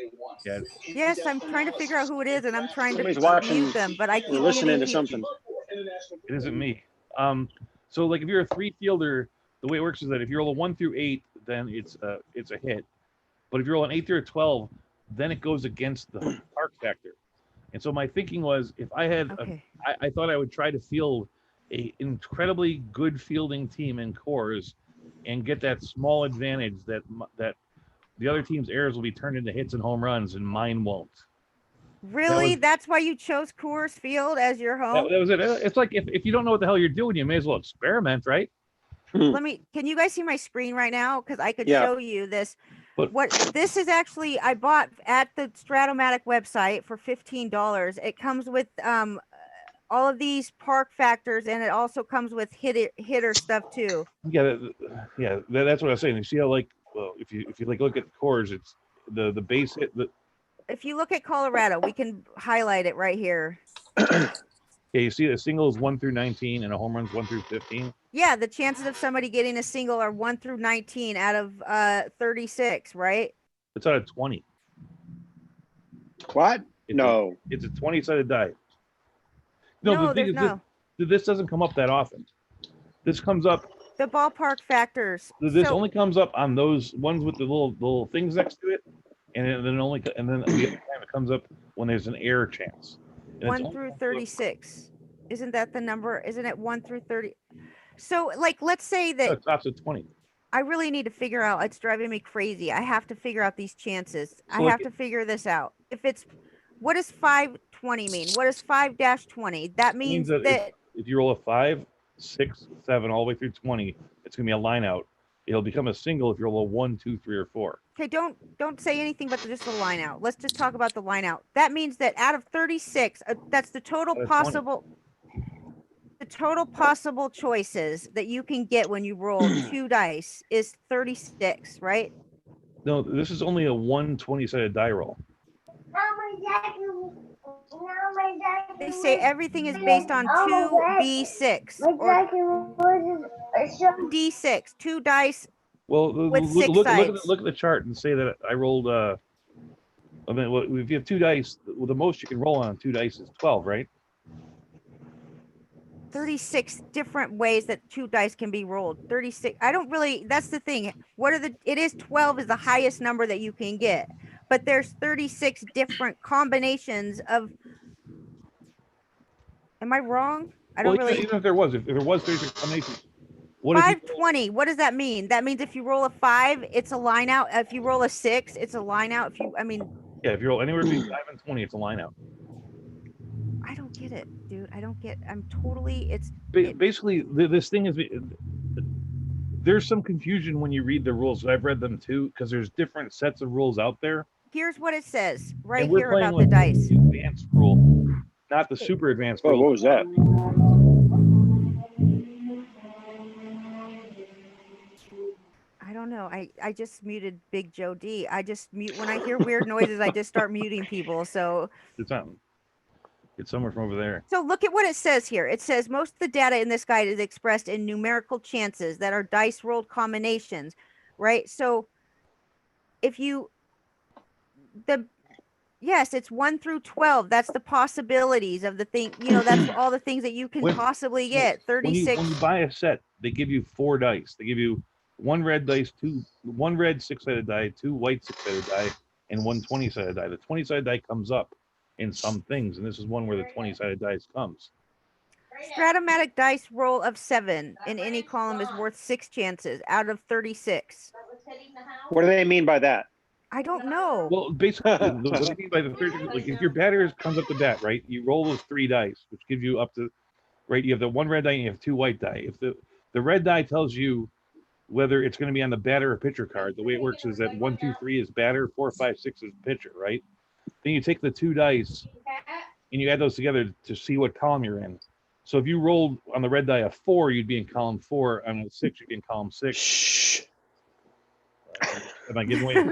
Yeah. Yes, I'm trying to figure out who it is, and I'm trying Somebody's to watching mute them, but I keep listening to something. It isn't me. So like if you're a 3 fielder, the way it works is that if you roll a 1 through 8, then it's a hit. But if you roll an 8 through a 12, then it goes against the park factor. And so my thinking was, if I had, I thought I would try to field a incredibly good fielding team in Coors, and get that small advantage that the other team's errors will be turned into hits and home runs, and mine won't. Really? That's why you chose Coors Field as your home? That was it. It's like if you don't know what the hell you're doing, you may as well experiment, right? Can you guys see my screen right now? Because I could Yeah. show you this. But- What this is actually, I bought at the Strat-o-matic website for $15. It comes with all of these park factors, and it also comes with hitter stuff too. Yeah, that's what I was saying. You see how if you like look at the cores, it's the base hit. If you look at Colorado, we can highlight it right here. Yeah, you see a single is 1 through 19 and a home run's 1 through 15. Yeah, the chances of somebody getting a single are 1 through 19 out of 36, right? It's out of 20. What? It's No. It's a 20-sided die. No, the thing is, no. this doesn't come up that often. This comes up. The ballpark factors. This only comes up on those ones with the little things next to it, and then the other time it comes up when there's an error chance. And 1 through 36. Isn't that the number? Isn't it 1 through 30? So, like, let's say that it stops at 20. I really need to figure out. It's driving me crazy. I have to figure out these chances. I So, have to figure this out. If it's, what does 520 mean? What does 5-20? That means that if you roll a 5, 6, 7 all the way through 20, it's gonna be a line out. It'll become a single if you roll a 1, 2, 3, or 4. okay, don't say anything but just the line out. Let's just talk about the line out. That means that out of 36, that's the total Out of 20. possible. The total possible choices that you can get when you roll 2 dice is 36, right? No, this is only a 120-sided die roll. They say everything is based on 2d6 or d6, 2 dice. Well, With 6 sides. look at the chart and say that I rolled. I mean, if you have 2 dice, well, the most you can roll on 2 dice is 12, right? 36 different ways that 2 dice can be rolled. 36. I don't really, that's the thing. It is 12 is the highest number that you can get, but there's 36 different combinations of, am I wrong? I don't really. Even if there was 36 combinations, what if 520, what does that mean? That means if you roll a 5, it's a line out. If you roll a 6, it's a line out. if you roll anywhere between 5 and 20, it's a line out. I don't get it, dude. I'm totally, Basically, this thing is, there's some confusion when you read the rules. I've read them too, because there's different sets of rules out there. here's what it says right And we're here playing about the dice. The advanced rule, not the super advanced Oh, rule. what was that? I don't know. I just muted Big Joe D. I just mute when I hear weird noises. I just start muting people. So It's somewhere from over there. So look at what it says here. It says most of the data in this guide is expressed in numerical chances that are dice rolled combinations, right? So if yes, it's 1 through 12. That's the possibilities of the thing. That's all the things that you can possibly get. 36. When you buy a set, they give you 4 dice. They give you 1 red dice, 1 red 6-sided die, 2 white 6-sided die, and 1 20-sided die. The 20-sided die comes up in some things, and this is one where the 20-sided dice comes. Strat-o-matic dice roll of 7 in any column is worth 6 chances out of 36. What do they mean by that? I don't know. Well, basically, what I mean by the 30, like if your batter comes up to bat, right, you roll those 3 dice, which gives you up to, right, you have the 1 red die and you have 2 white die. If the red die tells you whether it's going to be on the batter or pitcher card, the way it works is that 1, 2, 3 is batter, 4, 5, 6 is pitcher, right? Then you take the 2 dice and you add those together to see what column you're in. So if you rolled on the red die a 4, you'd be in column 4. On the 6, you'd be in column 6. Shh. Am I giving away?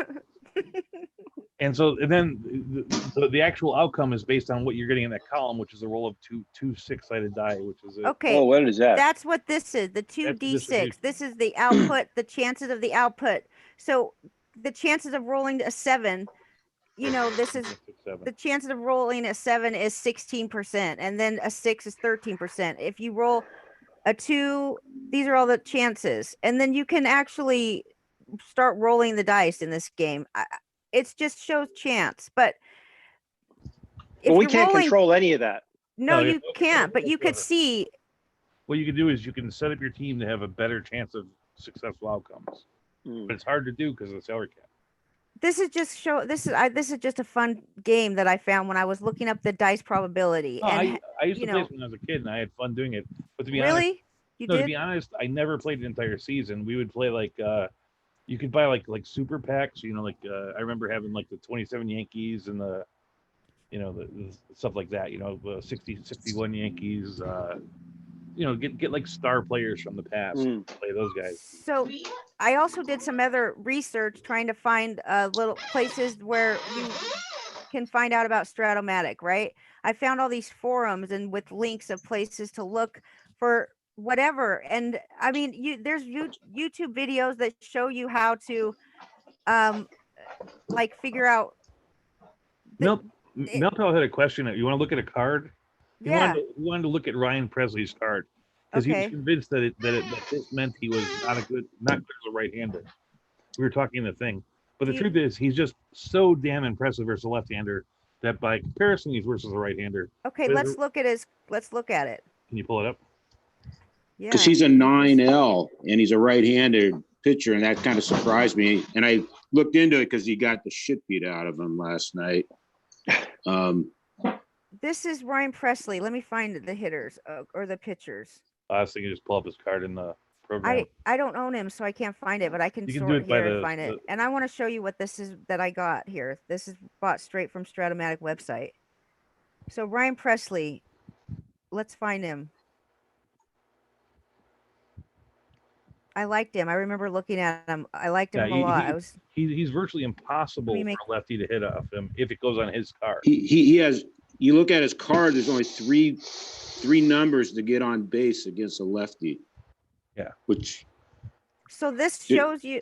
And then the actual outcome is based on what you're getting in that column, which is a roll of two 6-sided die, which is Okay. Oh, what is that? That's what this is, the 2d6. This is the output, the chances of the output. So the chances of rolling a 7, this is 6, 7. the chances of rolling a 7 is 16%, and then a 6 is 13%. If you roll a 2, these are all the chances, and then you can actually start rolling the dice in this game. It just shows chance, but if we you're can't rolling, control any of that. no, Oh, yeah. you can't. But you could see. What you can do is you can set up your team to have a better chance of successful outcomes. But it's hard to do because of the salary cap. This is just this is just a fun game that I found when I was looking up the dice probability. Oh, And I used you to play know, this when I was a kid, and I had fun doing it. But to be honest, really, you no, to did? be honest, I never played an entire season. We would play like you could buy like super packs. You know, like I remember having like the 27 Yankees and the the stuff like that. You know, 61 Yankees. You know, get like star players from the past. Mm. Play those guys. So I also did some other research trying to find little places where you can find out about Strat-o-matic, right? I found all these forums and with links of places to look for whatever. And I mean, there's YouTube videos that show you how to um like figure out Mel it, Melpel had a question. You want to look at a card? yeah. He wanted to look at Ryan Presley's card because he was Okay. convinced that that this meant he was not good as a right-hander. We were talking the thing, but the truth is he's just so damn impressive versus a left-hander that by comparison he's versus a right-hander. Okay, let's look at it. Can you pull it up? Yeah. Because he's a 9L and he's a right-handed pitcher, and that kind of surprised me. And I looked into it because he got the shit beat out of him last night. This is Ryan Presley. Let me find the hitters or the pitchers. I was thinking just pull up his card in the program. I don't own him, so I can't find it, but I can You can do sort it by here and find it. And I want to show you what this is that I got here. This is bought straight from Strat-o-matic website. So Ryan Presley, let's find him. I liked him. I remember looking at him. I liked him a lot. He's virtually impossible for a lefty to hit off him if it goes on his card. He has. You look at his card. There's only three numbers to get on base against a lefty. Yeah. Which. So this shows you.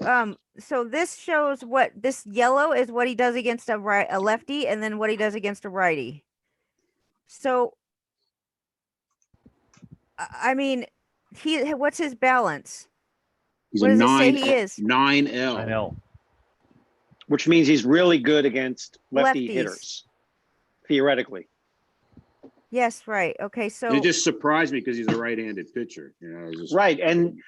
So this shows what this yellow is. What he does against a lefty, and then what he does against a righty. So. I mean, what's his balance? He's what a does 9, it say he is? 9L. 9L. Which means he's really good against lefty Lefties. hitters, theoretically. Yes, right. Okay, so It just surprised me because he's a right-handed pitcher. You know, Right, and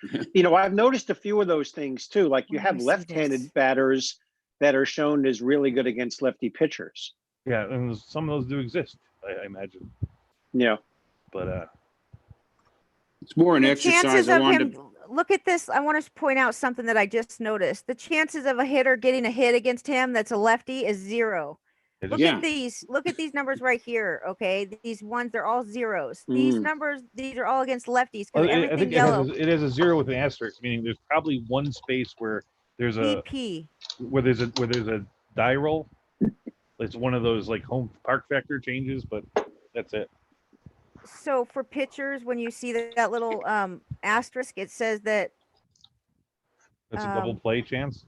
I've noticed a few of those things too. Like you have left-handed batters that are shown as really good against lefty pitchers. Yeah, and some of those do exist, I imagine. Yeah, but it's more an the exercise. chances of him. Look at this. I want to point out something that I just noticed. The chances of a hitter getting a hit against him that's a lefty is 0. Look at these. Look at these numbers right here. Okay, these ones, they're all zeros. These numbers, these are all against lefties because everything I think yellow. it has a 0 with an asterisk, meaning there's probably one space where there's a BP. where there's a die roll. It's one of those like home park factor changes, but that's it. So for pitchers, when you see that little asterisk, it says that That's a double play chance.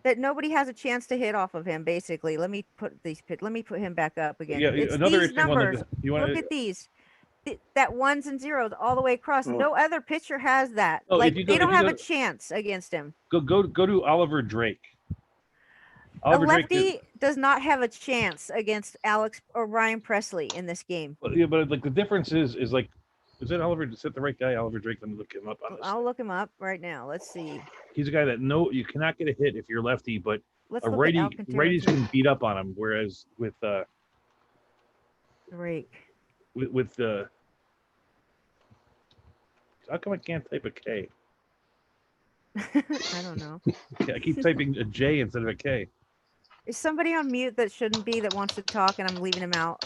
That nobody has a chance to hit off of him. Basically, let me put him back up again. Yeah, it's another these numbers. Look at these. That ones and zeros all the way across. No other pitcher has that. They don't have a chance against him. Go to Oliver Drake. A lefty does not have a chance against Alex or Ryan Presley in this game. Yeah, but like the difference is like, is that Oliver? Is that the right guy, Oliver Drake? Let me look him up on this. I'll look him up right now. Let's see. He's a guy that you cannot get a hit if you're lefty, but a righty, righties can beat up on him. Whereas with Drake, with the, how come I can't type a K? I don't know. I keep typing a J instead of a K. Is somebody on mute that shouldn't be that wants to talk and I'm leaving him out?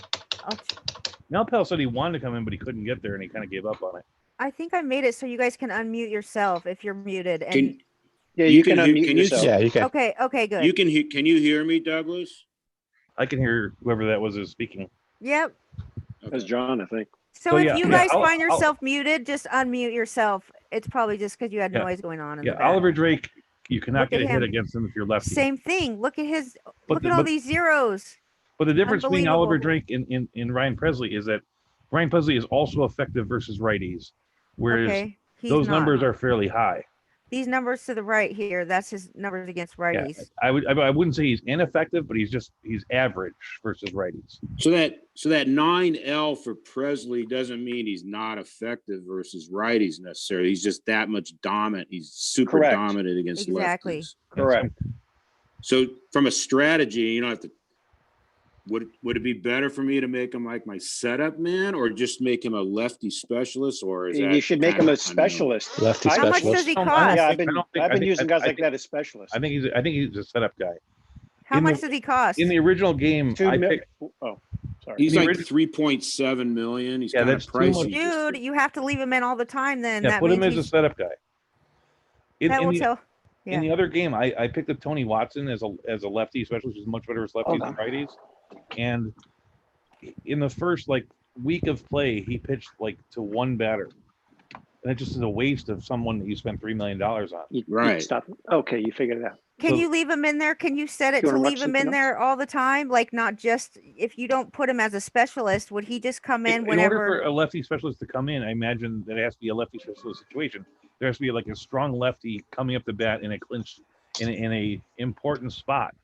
Malpel said he wanted to come in, but he couldn't get there and he kind of gave up on it. I think I made it so you guys can unmute yourself if you're muted. And you can unmute yourself. Yeah, you can. Okay, good. You can you hear me, Douglas? I can hear whoever that was is speaking. Yep. That's John, I think. So if you guys find yourself muted, just unmute yourself. It's probably just because you had noise going on. In the back. Oliver Drake, you cannot get a hit against him if you're lefty. Same thing. Look at all these zeros. But the difference between Oliver Drake and Ryan Presley is that Ryan Presley is also effective versus righties, whereas those numbers are fairly high. These numbers to the right here, that's his numbers against righties. Yeah, I wouldn't say he's ineffective, but he's average versus righties. So that 9L for Presley doesn't mean he's not effective versus righties necessarily. He's just that much dominant. He's super dominant against lefties. Correct. So from a strategy, you don't have to. Would it be better for me to make him like my setup man, or just make him a lefty specialist, or is that You should make him a specialist. Lefty How much specialist. does he I don't cost? Yeah, think- I've been think- using guys I like think- that as specialists. I think he's a setup guy. How in much the- does he cost? In the original game, Two I mil- picked. Oh, sorry. He's The like original- 3.7 million. He's Yeah, kind of that's too pricey. much. just Dude, you have to leave him in all the time. Then Yeah, that put him means as a setup guy. that will tell. In Yeah. the other game, I picked up Tony Watson as a lefty, especially who's much better as lefties than righties. And in the first week of play, he pitched to one batter. And it just is a waste of someone that you spent $3 million on. You Right. stop. Okay, you figured it out. Can So- you leave him in there? Can you set it You to wanna watch leave him something in there all the time? Like not just if you don't put him as a specialist, would he just come in In whenever? order for a lefty specialist to come in, I imagine that it has to be a lefty specialist situation. There has to be a strong lefty coming up the bat in a clinch in a important spot,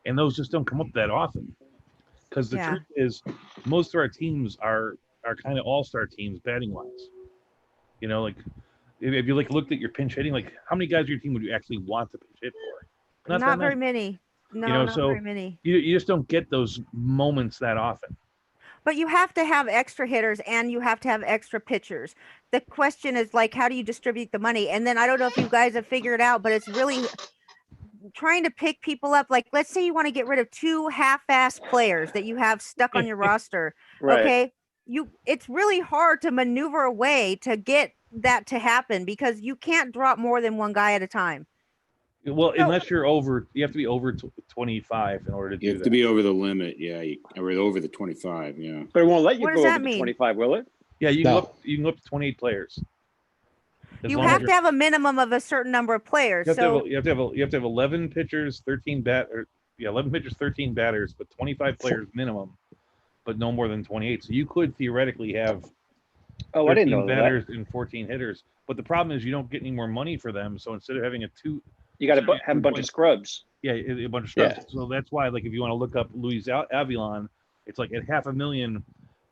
and those just don't come up that often. Because the Yeah. truth is, most of our teams are kind of all-star teams batting wise. If you looked at your pinch hitting, how many guys on your team would you actually want to pinch hit for? Not that very many. many. No, know, not so- very many. You just don't get those moments that often. But you have to have extra hitters and you have to have extra pitchers. The question is how do you distribute the money? And then I don't know if you guys have figured out, but it's really trying to pick people up. Let's say you want to get rid of 2 half-ass players that you have stuck on your roster. Right. Okay. It's really hard to maneuver a way to get that to happen because you can't drop more than one guy at a time. Well, No. unless you have to be over 25 in order to do You have that. to be over the limit, yeah, or over the 25, yeah. But it won't let you What go does over that the mean? 25, will it? Yeah, you No. can go up to 28 players. As You long as have you're- to have a minimum of a certain number of players. You So have to have 11 pitchers, 11 pitchers, 13 batters, but 25 players minimum, but no more than 28. So you could theoretically have Oh, I didn't 13 know that. batters and 14 hitters. But the problem is you don't get any more money for them. So instead of having You got to have a bunch of scrubs. a bunch of stuff. Yeah. So that's why, if you want to look up Luis Avilon, it's at $500,000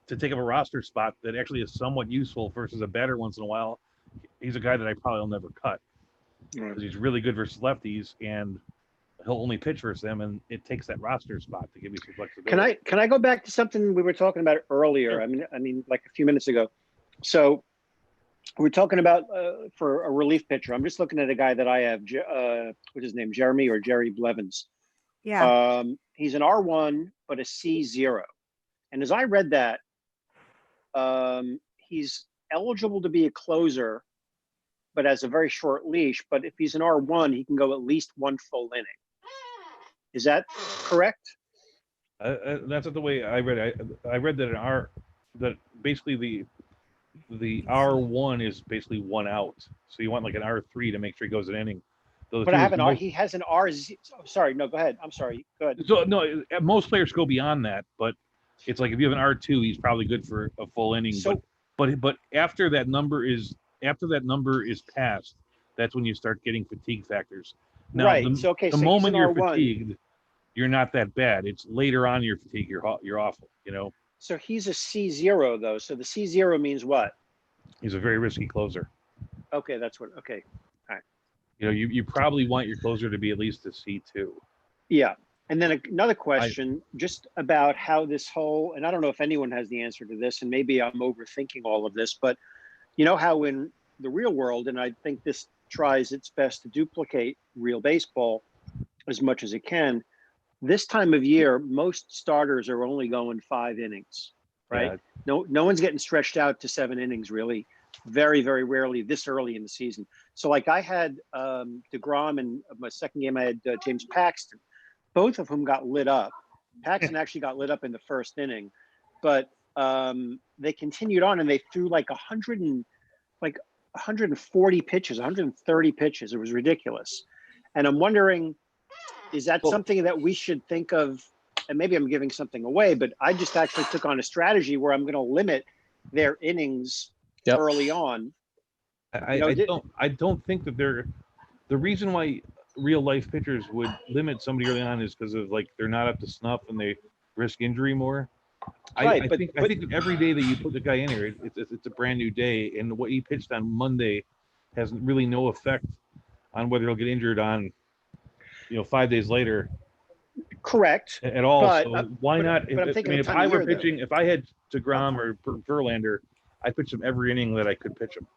to take up a roster spot that actually is somewhat useful versus a batter once in a while. He's a guy that I probably will never cut because he's really good versus lefties and he'll only pitch versus them, and it takes that roster spot to give you some flexibility. Can I go back to something we were talking about earlier? Sure. I mean, like a few minutes ago. So we're talking about for a relief pitcher. I'm just looking at a guy that I have. What's his name? Jerry Blevins. yeah. He's an R1, but a C0. And as I read that, he's eligible to be a closer, but has a very short leash. But if he's an R1, he can go at least one full inning. Is that correct? That's not the way I read it. I read that that basically the R1 is basically one out. So you want an R3 to make sure he goes an inning. So But I have an R. He has an R. Sorry, no, go ahead. I'm sorry. Go ahead. So no, most players go beyond that, but it's if you have an R2, he's probably good for a full inning. So- but after that number is passed, that's when you start getting fatigue factors. Now, right. the, So okay. the so moment he's you're an R1. fatigued, you're not that bad. It's later on you're fatigued. You're awful. So he's a C0 though. So the C0 means what? He's a very risky closer. Okay, that's what. Okay. You probably want your closer to be at least a C2. Yeah. And then another question, just about how this whole, and I don't know if anyone has the answer to this, and maybe I'm overthinking all of this, but you know how in the real world, and I think this tries its best to duplicate real baseball as much as it can. This time of year, most starters are only going 5 innings, right? Yeah. No one's getting stretched out to 7 innings, really. Very, very rarely this early in the season. So I had DeGrom, and my second game I had James Paxton. Both of whom got lit up. Paxton actually got lit up in the first inning, but they continued on and they threw 140 pitches, 130 pitches. It was ridiculous. And I'm wondering, is that something that we should think of? And maybe I'm giving something away, but I just actually took on a strategy where I'm going to limit their innings early on. I don't think that the reason why real life pitchers would limit somebody early on is because of they're not up to snuff and they risk injury more. Right, I think that every day that you put the guy in here, it's a brand new day, and what he pitched on Monday has really no effect on whether he'll get injured on 5 days later Correct. at all. But, So why not? but I'm I thinking mean, the if time I of were year, though. pitching, if I had DeGrom or Verlander, I pitched him every inning that I could pitch him.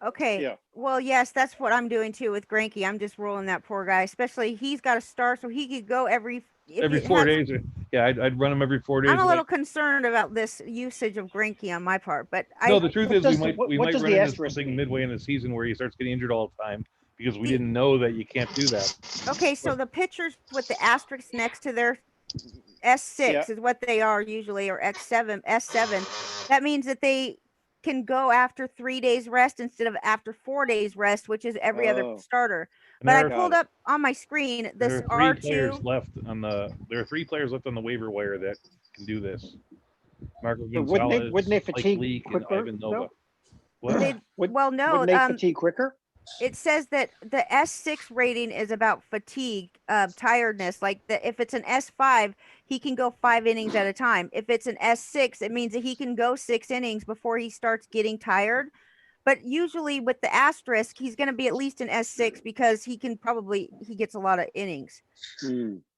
Okay. Yeah. Well, yes, that's what I'm doing too with Greinke. I'm just rolling that poor guy, especially he's got to start, so he could go every. Every 4 days. Yeah, I'd run him every 4 days. I'm a little concerned about this usage of Greinke on my part, but No, the truth is we what might does run the into asterisk something mean? midway in the season where he starts getting injured all the time because we didn't know that you can't do that. Okay, so the pitchers with the asterisk next to their S6 is what they are usually, or X7, S7. That means that they can go after 3 days rest instead of after 4 days rest, which is every other starter. And But I there pulled up on my screen there this are three R2. players left on the. There are 3 players left on the waiver wire that can do this. Marco But wouldn't Gonzalez, they Mike fatigue Leake, and quicker? Ivan Nova. No? What? Well, no. Wouldn't they fatigue quicker? It says that the S6 rating is about fatigue, tiredness. Like if it's an S5, he can go 5 innings at a time. If it's an S6, it means that he can go 6 innings before he starts getting tired. But usually with the asterisk, he's going to be at least an S6 because he gets a lot of innings.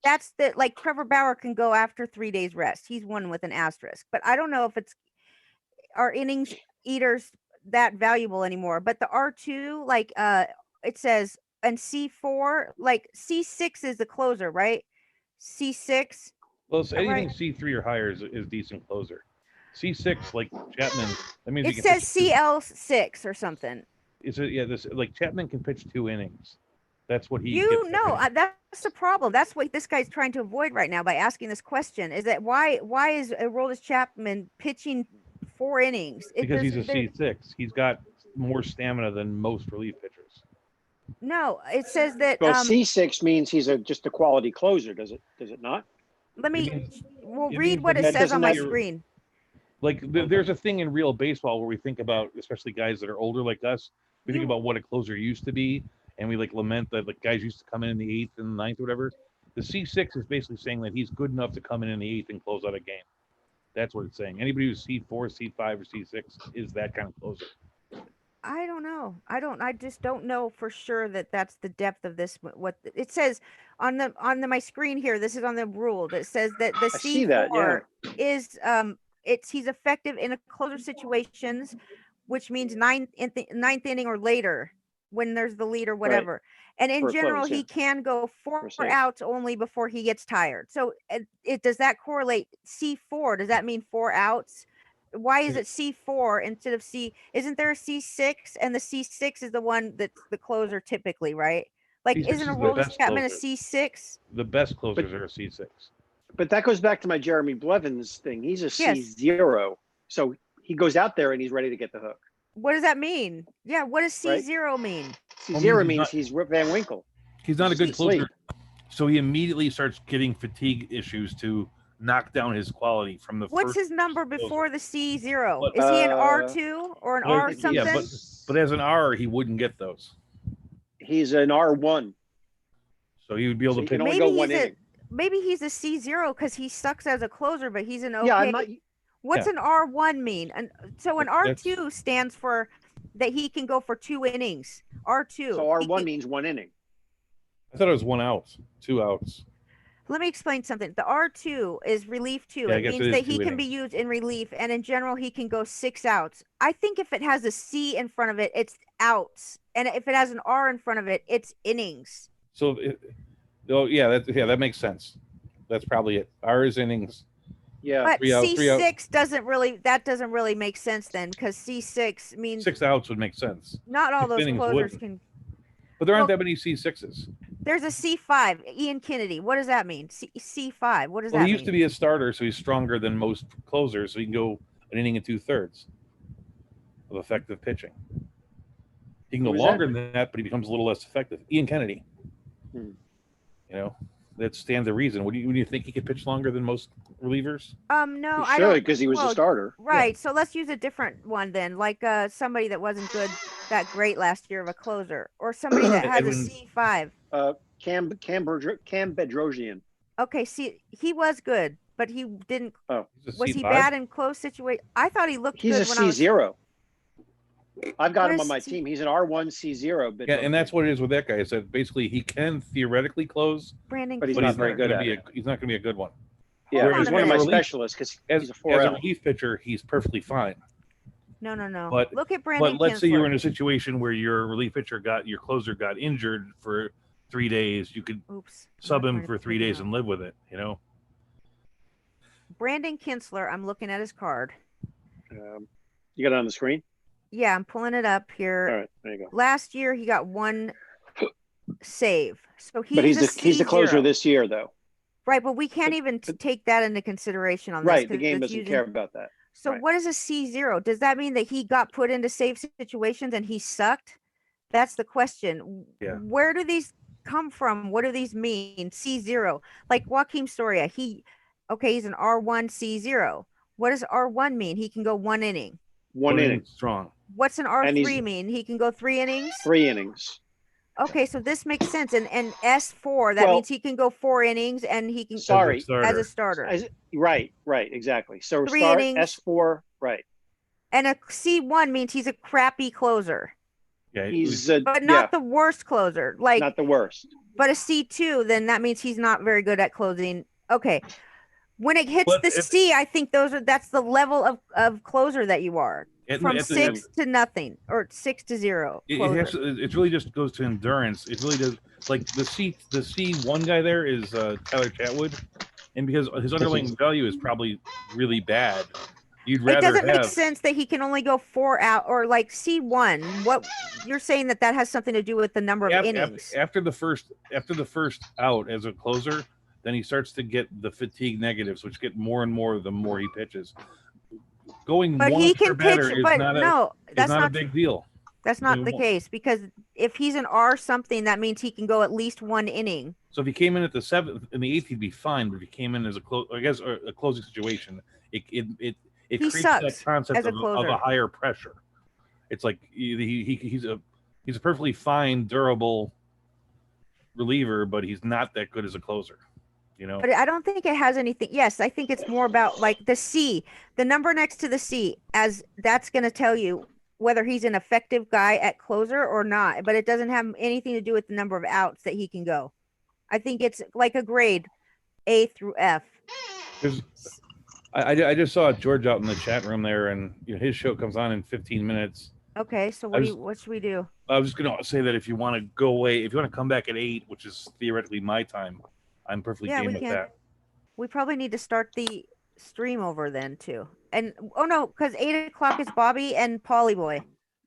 That's like Trevor Bauer can go after 3 days rest. He's one with an asterisk. But I don't know if our innings eaters that valuable anymore. But the R2, like it says, and C4, like C6 is the closer, right? C6. Well, so anything C3 or higher is decent closer. C6, like Chapman, that means it says CL6 or something. Is it? Yeah, this like Chapman can pitch 2 innings. That's what he. That's the problem. That's what this guy's trying to avoid right now by asking this question. Is that why is Aroldis Chapman pitching 4 innings? Because he's a C6. He's got more stamina than most relief pitchers. No, it says that. Well, C6 means he's just a quality closer. Does it not? We'll read what it says on my screen. Like there's a thing in real baseball where we think about, especially guys that are older like us, we think about what a closer used to be, and we like lament that like guys used to come in the 8th and the 9th or whatever. The C6 is basically saying that he's good enough to come in the 8th and close out a game. That's what it's saying. Anybody who's C4, C5, or C6 is that kind of closer. I don't know. I just don't know for sure that that's the depth of this. What it says on my screen here. This is on the rule that says that the C4 is he's effective in a closer situations, which means ninth inning or later when there's the lead or whatever. Right. And in general, he can go 4 outs only before he gets tired. So does that correlate? C4, does that mean 4 outs? Why is it C4 instead of C? Isn't there a C6? And the C6 is the one that's the closer typically, right? Like, isn't Aroldis Chapman a C6? The best closers are a C6. But that goes back to my Jeremy Blevins thing. He's a C0. So he goes out there and he's ready to get the hook. What does that mean? Yeah, what does C0 mean? C0 means he's Rip Van Winkle. He's not a good closer. So he immediately starts getting fatigue issues to knock down his quality from the What's his number before the C0? Is he an R2 or an R something? Yeah, but as an R, he wouldn't get those. He's an R1. So he would be able to pitch. Maybe he's a C0 because he sucks as a closer, but he's an okay. What's an R1 mean? And so an R2 stands for that he can go for 2 innings. R2. So R1 means 1 inning. I thought it was 1 out, 2 outs. Let me explain something. The R2 is relief 2. Yeah, it means that he can be used in relief, and in general, he can go 6 outs. I think if it has a C in front of it, it's outs, and if it has an R in front of it, it's innings. So, that makes sense. That's probably it. R is innings. Yeah, but C6 doesn't really make sense then, because C6 means 6 outs would make sense. Not all those closers can. But there aren't that many C6s. There's a C5, Ian Kennedy. What does that mean? C5. What does that mean? He used to be a starter, so he's stronger than most closers, so he can go an inning and 2/3 of effective pitching. He can go longer than that, but he becomes a little less effective. Ian Kennedy. You know, that stands to reason. Would you think he could pitch longer than most relievers? No, I don't. Because he was a starter. Right. Yeah. So let's use a different one then, like somebody that wasn't that great last year of a closer, or somebody that has a C5. Cam Bedrosian. Okay, see, he was good, but he didn't. Oh, was he bad in close situation? I thought he looked. He's good a C0. I've got What him is on my C- team. He's an R1 C0, but Yeah, and that's what it is with that guy. Is that basically he can theoretically close, Brandon But he's but not he's Kinsler. very good at it. he's not going to be a good one. Yeah, Hold on he's a one of my minute. specialists because As he's a a 4L. relief pitcher, he's perfectly fine. No. But Look at Brandon let's say you're in Kinsler. a situation where your relief pitcher your closer got injured for 3 days. You could Oops. I'm sub not him trying to for 3 pick him days up. and live with it. You know. Brandon Kinsler. I'm looking at his card. You got it on the screen? Yeah, I'm pulling it up here. All right, there you go. Last year he got 1 save, so But he's the closer C0. this year, though. Right, but we can't even take that into consideration on this. Right, the 'cause game it's doesn't using- care about that. So right. what is a C0? Does that mean that he got put into save situations and he sucked? That's the question. Yeah. Where do these come from? What do these mean? C0. Like Joaquin Soria, he's an R1 C0. What does R1 mean? He can go 1 inning. One inning. strong. What's an And R3 he's- mean? He can go 3 innings? 3 innings. Okay, so this makes sense. And S4, that Well- means he can go 4 innings and he can Sorry. as a starter. Right, exactly. So 3 start innings. S4, right. And a C1 means he's a crappy closer, Yeah, He's but not the worst closer. Like, not the worst. but a C2, then that means he's not very good at closing. Okay. When it hits But the it- C, I think that's the level of closer that you are. From at the 6 to nothing or 6 to 0. It closer. it really just goes to endurance. It really does. Like the C1 guy there is Tyler Chatwood, and because his underlying value is probably really bad, you'd It rather doesn't make have. sense that he can only go 4 out or like C1. What you're saying that has something to do with the number of innings. After the first out as a closer, then he starts to get the fatigue negatives, which get more and more the more he pitches. Going But one he extra can pitch, batter is but not no, that's not a not big deal. That's not Doing the one. case, because if he's an R something, that means he can go at least 1 inning. So if he came in at the 7th and the 8th, he'd be fine. But if he came in as a closing situation, it He creates sucks that concept as a of closer. a higher pressure. It's like he's a perfectly fine, durable reliever, but he's not that good as a closer. You know. But I don't think it has anything. Yes, I think it's more about like the C, the number next to the C, as that's going to tell you whether he's an effective guy at closer or not. But it doesn't have anything to do with the number of outs that he can go. I think it's like a grade, A through F. I just saw George out in the chat room there, and his show comes on in 15 minutes. Okay, so what should we do? I was just gonna say that if you want to go away, if you want to come back at 8, which is theoretically my time, I'm perfectly game we with can. that. We probably need to start the stream over then too. And oh no, because 8 o'clock is Bobby and Polly Boy.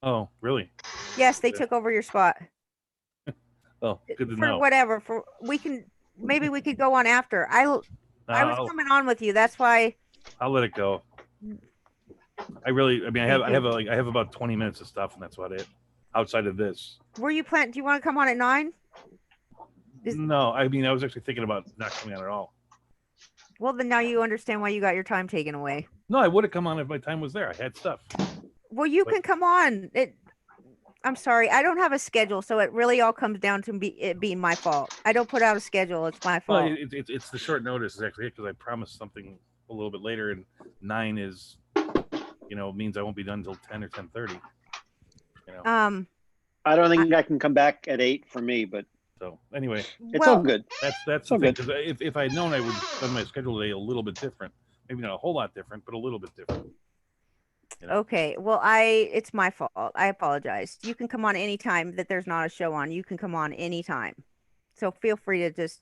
Oh, really? Yes, they took over your spot. Oh, good to For know. whatever, maybe we could go on after. I was coming on with you. That's why. I'll let it go. I have about 20 minutes of stuff, and that's about it. Outside of this. Were you planning? Do you want to come on at 9? No, I was actually thinking about not coming on at all. Well, then now you understand why you got your time taken away. No, I would have come on if my time was there. I had stuff. Well, you can come on. I'm sorry, I don't have a schedule, so it really all comes down to it being my fault. I don't put out a schedule; it's my fault. Well, it's the short notice is actually because I promised something a little bit later, and 9 is, means I won't be done until 10 or 10:30. I don't think I can come back at 8 for me, but so anyway, it's all good. That's all the thing. good. Because if I'd known, I would have done my schedule today a little bit different. Maybe not a whole lot different, but a little bit different. Okay, well, it's my fault. I apologize. You can come on anytime that there's not a show on. You can come on anytime. So feel free to just,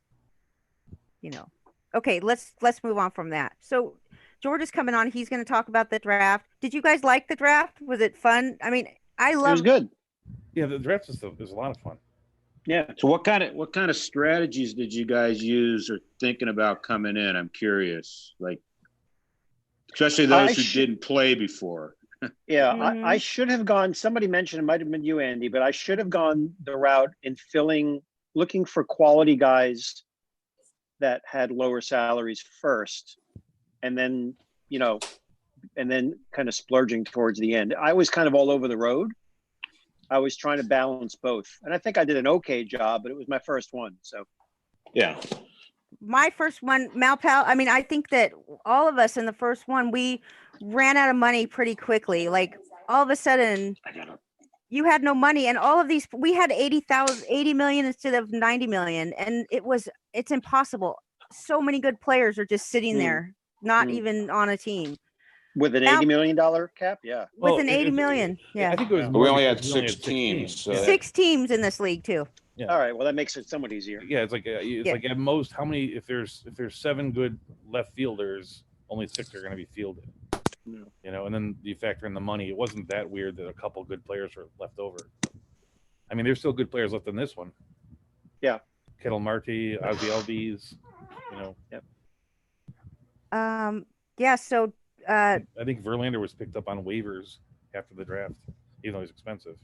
Okay, let's move on from that. So George is coming on. He's going to talk about the draft. Did you guys like the draft? Was it fun? I mean, It was good. Yeah, the draft is a lot of fun. Yeah. So what kind of strategies did you guys use or thinking about coming in? I'm curious. Like, especially those who didn't play before. Yeah, Mhm. I should have gone. Somebody mentioned, it might have been you, Andy, but I should have gone the route in looking for quality guys that had lower salaries first, and then kind of splurging towards the end. I was kind of all over the road. I was trying to balance both, and I think I did an okay job, but it was my first one. So Yeah. My first one, Malpal. I think that all of us in the first one, we ran out of money pretty quickly. Like all of a sudden you had no money, and all of these, we had 80 million instead of 90 million, and it's impossible. So many good players are just sitting there, not even on a team. With an $80 million cap, yeah. With an 80 million, yeah. I think it was. We only had 6 teams. So 6 teams in this league too. Yeah. All right. Well, that makes it somewhat easier. Yeah, it's like like at most, how many? If there's 7 good left fielders, only 6 are going to be fielded. Yeah. You know, and then you factor in the money. It wasn't that weird that a couple good players were left over. I mean, there's still good players left in this one. Yeah. Kettle Marty, Ozzy Albies, you know. Yep. Yeah. So. I think Verlander was picked up on waivers after the draft, even though he's expensive.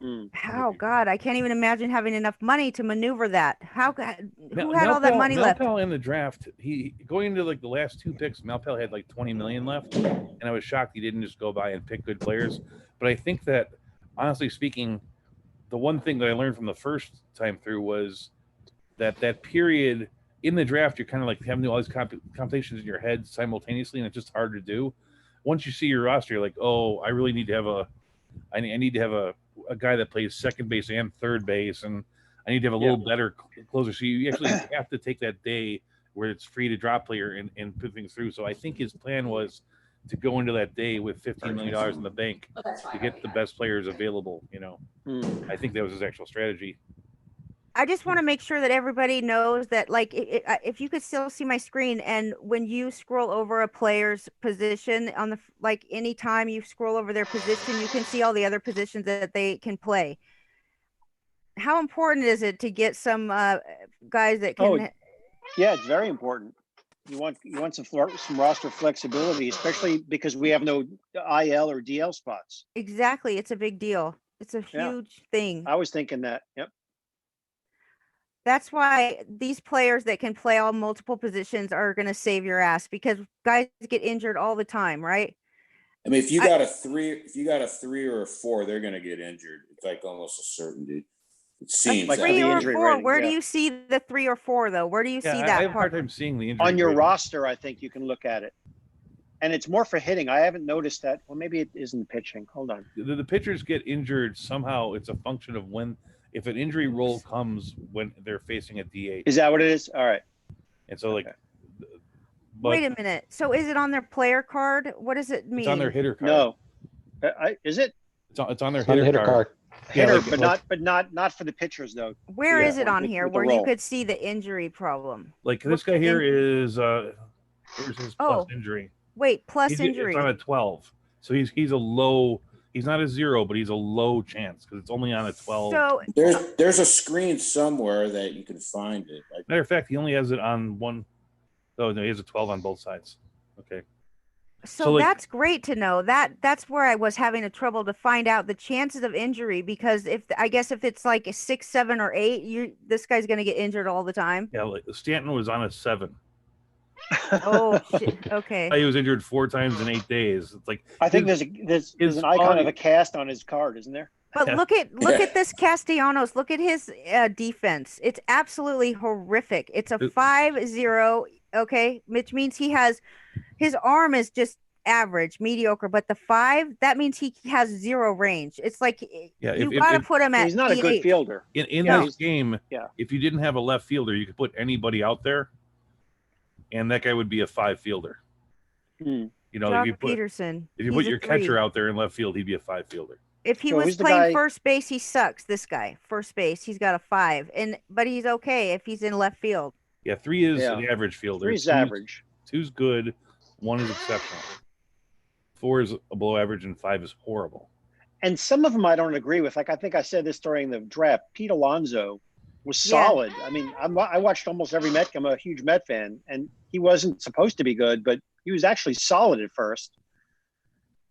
Oh God, I can't even imagine having enough money to maneuver that. Who had all that money left? Malpal in the draft, he going into like the last 2 picks, Malpal had like 20 million left, and I was shocked he didn't just go by and pick good players. But I think that, honestly speaking, the one thing that I learned from the first time through was that period in the draft, you're kind of like having all these computations in your head simultaneously, and it's just hard to do. Once you see your roster, you're like, oh, I really need to have I need to have a guy that plays second base and third base, and I need to have a little better closer. So you actually have to take that day where it's free to drop player and put things through. So I think his plan was to go into that day with $15 million in the bank to get the best players available. You know, I think that was his actual strategy. I just want to make sure that everybody knows that, like, if you could still see my screen, and when you scroll over a player's position on the, like, anytime you scroll over their position, you can see all the other positions that they can play. How important is it to get some guys that can? Oh, yeah, it's very important. You want some roster flexibility, especially because we have no IL or DL spots. Exactly, it's a big deal. It's a huge thing. I was thinking that. Yep. That's why these players that can play all multiple positions are going to save your ass, because guys get injured all the time, right? I mean, if you got a 3 or a 4, they're going to get injured. It's like almost a certainty. It seems like 3 or 4. rating, Where do you see the 3 or 4 though? Where do you see that? I have a hard time seeing the injury on your rating. roster. I think you can look at it, and it's more for hitting. I haven't noticed that. Well, maybe it isn't pitching. Hold on. The pitchers get injured somehow. It's a function of if an injury roll comes when they're facing a DH. Is that what it is? All right. And so, like, wait a minute. So is it on their player card? What does it mean? It's on their hitter card. No, is it? It's on their hitter card. Hitter, Yeah, but not for the pitchers though. Where is it on here with where the you roll. could see the injury problem? Like this guy here is here's his plus injury. Wait, plus injury. It's on a 12. So he's a low. He's not a 0, but he's a low chance because it's only on a 12. So there's a screen somewhere that you can find it. Matter of fact, he only has it on one. Oh no, he has a 12 on both sides. Okay. So that's great to know. That's where I was having a trouble to find out the chances of injury, because if it's like a 6, 7, or 8, this guy's going to get injured all the time. Yeah, like Stanton was on a 7. Oh shit. Okay. He was injured 4 times in 8 days. It's like I think there's an icon of a cast on his card, isn't there? But look at this Castellanos. Look at his defense. It's absolutely horrific. It's a 5-0. Okay, which means his arm is just average, mediocre. But the 5, that means he has 0 range. It's like you got to put him at. He's not a good fielder. In this game, if you didn't have a left fielder, you could put anybody out there, and that guy would be a 5 fielder. You know, Jock Peterson. If you put your catcher out there in left field, he'd be a 5 fielder. If he was playing first base, he sucks. This guy, first base, he's got a 5, but he's okay if he's in left field. Yeah, 3 is the average fielder. 3 is average. 2's good. 1 is exceptional. 4 is below average, and 5 is horrible. And some of them I don't agree with. Like I think I said this during the draft. Pete Alonso was solid. I mean, I watched almost every Met. I'm a huge Met fan, and he wasn't supposed to be good, but he was actually solid at first.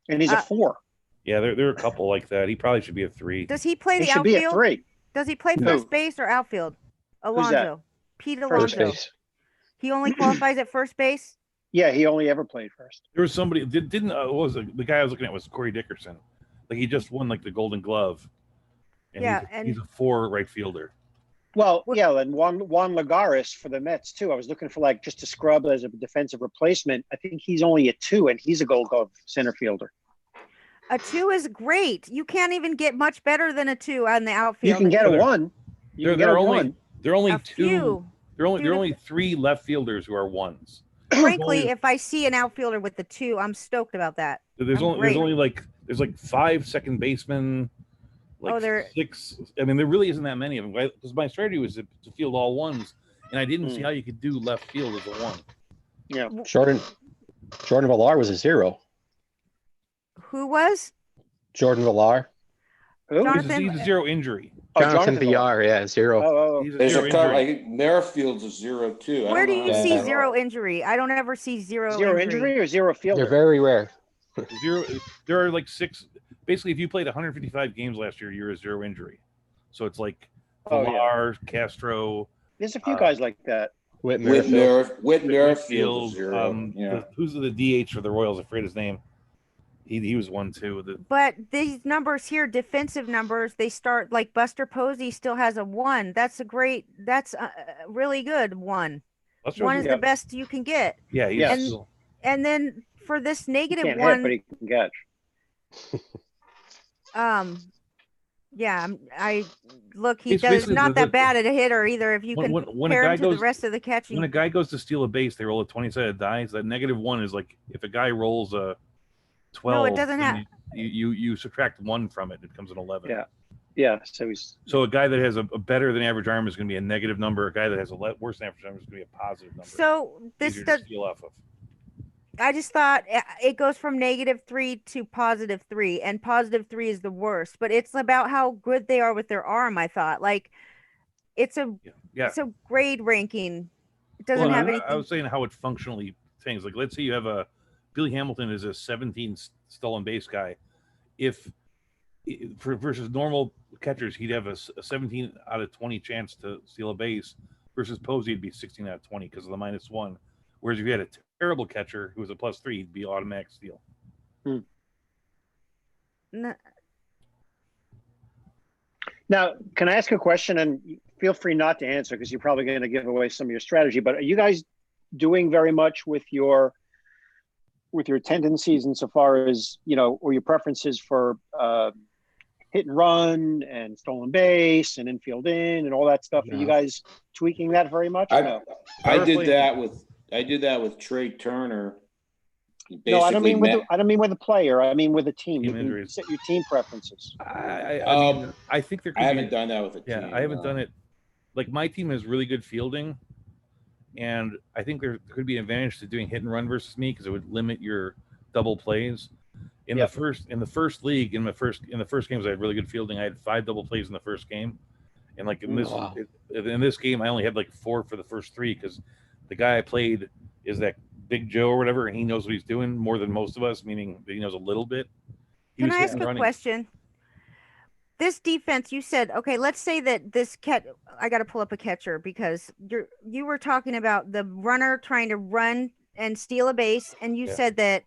And he's a 4. Yeah, there are a couple like that. He probably should be a 3. Does he play the outfield? He should be a 3. Does he play first base or outfield? Alonso. Pete Alonso. He only qualifies at first base? Yeah, he only ever played first. There was somebody didn't what was it? The guy I was looking at was Corey Dickerson. Like he just won like the Golden Glove. And he's a 4 right fielder. Well, yeah, and Juan Lagares for the Mets too. I was looking for like just a scrub as a defensive replacement. I think he's only a 2, and he's a Gold Glove center fielder. A 2 is great. You can't even get much better than a 2 on the outfield. You can get a There- 1. You can get There a are 1. only A two. few. There are Dude, only 3 left fielders who are 1s. Frankly, if I see an outfielder with the 2, I'm stoked about that. There's I'm only great. there's like 5 second basemen, like there- 6. I mean, there really isn't that many of them. Because my strategy was to field all 1s, and I didn't see how you could do left field as a 1. Yeah. Jordan Villar was a 0. Who was? Jordan Villar. Who? Jonathan- He's a 0 injury. Oh, Jonathan Villar. VR, yeah, 0. Oh, He's a There's 0 a couple. injury. Like Merrifield's a 0 too. Where do you see Yeah. 0 injury? I don't ever see 0 0 injury. injury or 0 fielder? They're very rare. 0. There are like 6. Basically, if you played 155 games last year, you're a 0 injury. So it's like Oh, yeah. Villar, Castro, There's a few guys like that. Whit Merrifield. Whit Merrifield's Whitfield, a 0. Yeah. who's the DH for the Royals? I forget his name. He was 1 too. But these numbers here, defensive numbers, they start like Buster Posey still has a 1. That's a really good 1. 1 is Yeah. the best you can get. Yeah, he's Yes. still- And then for this He negative can't 1, hit, but he can catch. yeah, I look, he It's does basically not the- that bad at a hitter either. If you can when a compare guy him to the goes rest of the catching. when a guy goes to steal a base, they roll a 20-sided die. So that -1 is like if a guy rolls a 12. No, it doesn't then have. you subtract 1 from it. It becomes an 11. Yeah. Yeah. So he's So a guy that has a better than average arm is going to be a negative number. A guy that has a worse than average arm is going to be a positive number. So this Easier to does. steal off of. I just thought it goes from -3 to +3, and +3 is the worst. But it's about how good they are with their arm. I thought like it's a Yeah. grade ranking. It doesn't Well, have I anything. was saying how it functionally things. Like let's say you have a Billy Hamilton is a 17 stolen base guy. If versus normal catchers, he'd have a 17 out of 20 chance to steal a base. Versus Posey, it'd be 16 out of 20 because of the -1. Whereas if you had a terrible catcher who was a +3, he'd be automatic steal. now. Can I ask a question? And feel free not to answer because you're probably going to give away some of your strategy. But are you guys doing very much with your tendencies insofar as or your preferences for hit and run and stolen base and infield in and all that stuff? Are you guys tweaking that very much? I did that with Trey Turner. No, I don't mean with the player. I mean with the team. Team You injuries. set your team preferences. I mean, I think there could I be haven't done that with a team. I haven't done it. Like my team has really good fielding, and I think there could be an advantage to doing hit and run versus me because it would limit your double plays. In the first league, in the first games, I had really good fielding. I had 5 double plays in the first game, and like in this game, I only had like 4 for the first 3 because the guy I played is that Big Joe or whatever, and he knows what he's doing more than most of us, meaning that he knows a little bit. Can I ask a question? This defense, you said, okay, let's say that this I got to pull up a catcher because you were talking about the runner trying to run and steal a base, and you said that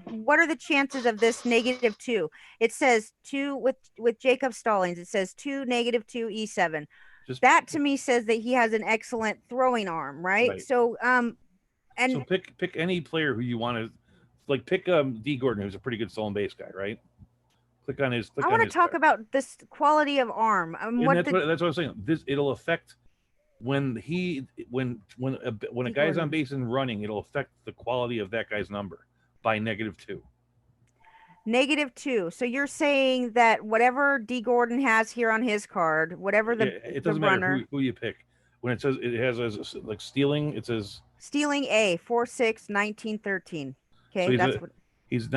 what are the chances of this -2? It says 2 with Jacob Stallings. It says 2 -2 E7. That to me says that he has an excellent throwing arm, right? So so pick any player who you want to like. Pick D Gordon, who's a pretty good stolen base guy, right? Click on his. I want to talk about this quality of arm. That's what I was saying. It'll affect when a guy's on base and running. It'll affect the quality of that guy's number by -2. -2. So you're saying that whatever D Gordon has here on his card, whatever it doesn't matter who you pick. When it says it has as like stealing, it says stealing A 4-6 1913. Okay, so that's what he's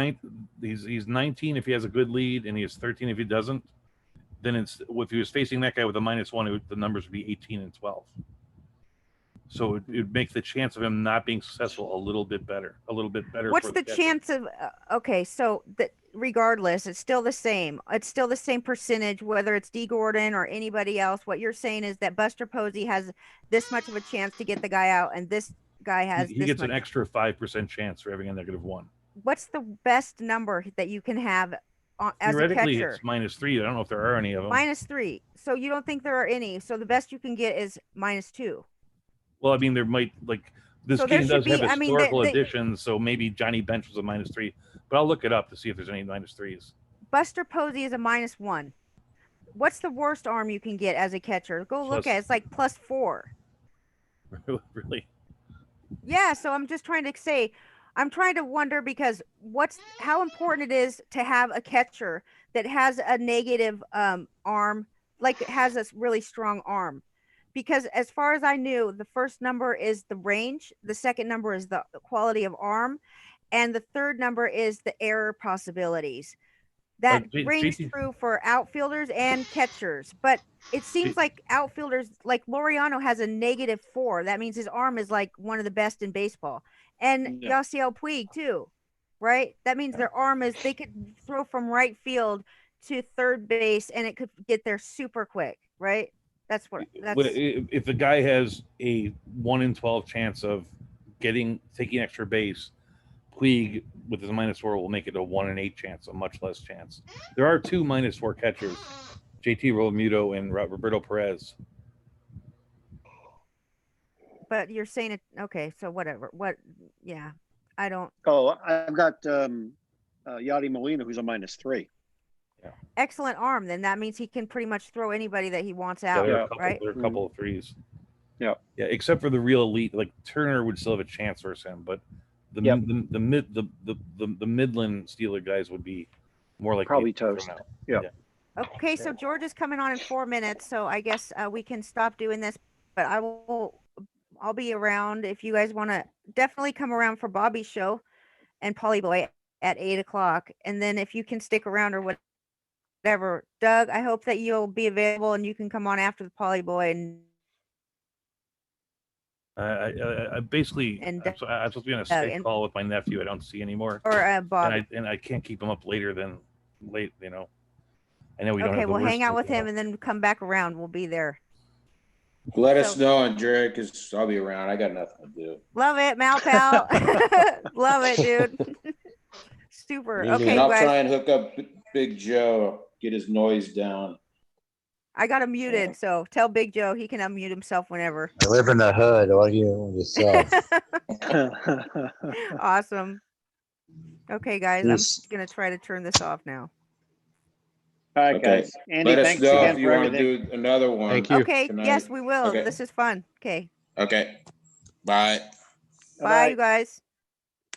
19 if he has a good lead, and he has 13 if he doesn't. Then it's if he was facing that guy with a -1, the numbers would be 18 and 12. So it would make the chance of him not being successful a little bit better. What's the chance of? Okay, so regardless, it's still the same. It's still the same percentage, whether it's D Gordon or anybody else. What you're saying is that Buster Posey has this much of a chance to get the guy out, and this guy has. He gets an extra 5% chance for having a -1. What's the best number that you can have as a catcher? It's -3. I don't know if there are any of them. -3. So you don't think there are any? So the best you can get is -2. Well, I mean, there might like This So there game should does have be- I mean, historical additions, so maybe Johnny Bench was a -3, but I'll look it up to see if there's any -3s. Buster Posey is a -1. What's the worst arm you can get as a catcher? Go look Plus- at it. It's like +4. Really? Yeah, so I'm just trying to say, I'm trying to wonder because how important it is to have a catcher that has a negative arm, like has a really strong arm. Because as far as I knew, the first number is the range, the second number is the quality of arm, and the third number is the error possibilities. That rings true for outfielders and catchers, but it seems like outfielders, like Laureano has a -4. That means his arm is like one of the best in baseball. And Yasiel Puig too, right? That means their arm is, they could throw from right field to third base and it could get there super quick, right? That's if the guy has a 1 in 12 chance of taking extra base, Puig with his -4 will make it a 1 in 8 chance, a much less chance. There are 2 -4 catchers, JT Realmuto and Roberto Perez. But you're saying it, okay, so whatever. Yeah, I don't. Oh, I've got Yadi Molina, who's a -3. Yeah. Excellent arm. Then that means he can pretty much throw anybody that he wants out, right? There are a couple of threes. Yeah. Yeah, except for the real elite, like Turner would still have a chance versus him, but the Midland Steeler guys would be more like probably toast. Yeah. Okay, so George is coming on in 4 minutes, so I guess we can stop doing this. But I'll be around if you guys want to. Definitely come around for Bobby's show and Polly Boy at 8 o'clock, and then if you can stick around or whatever, Doug, I hope that you'll be available and you can come on after the Polly Boy and. I basically, I'm supposed to be on a Skype call with my nephew. I don't see anymore. Or Bob. And I can't keep him up later than late. I know we don't. Okay, have the we'll hang out with him out. and then come back around. We'll be there. Let us know, Andre, because I'll be around. I got nothing to do. Love it, Mal Pal. Love it, dude. Super. Okay, and I'll guys. try and hook up Big Joe, get his noise down. I got him muted, so tell Big Joe he can unmute himself whenever. I live in the hood. What do you yourself? Awesome. Okay, guys, I'm just gonna try to turn this off now. All right, guys. Andy, let us thanks know again if you for want to everything. do another one. Thank you. Okay, tonight. yes, we will. Okay. This is fun. Okay. Okay. Bye. Bye, you guys.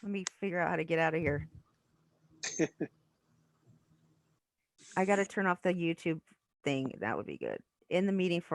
Let me figure out how to get out of here. I got to turn off the YouTube thing. That would be good. In the meeting for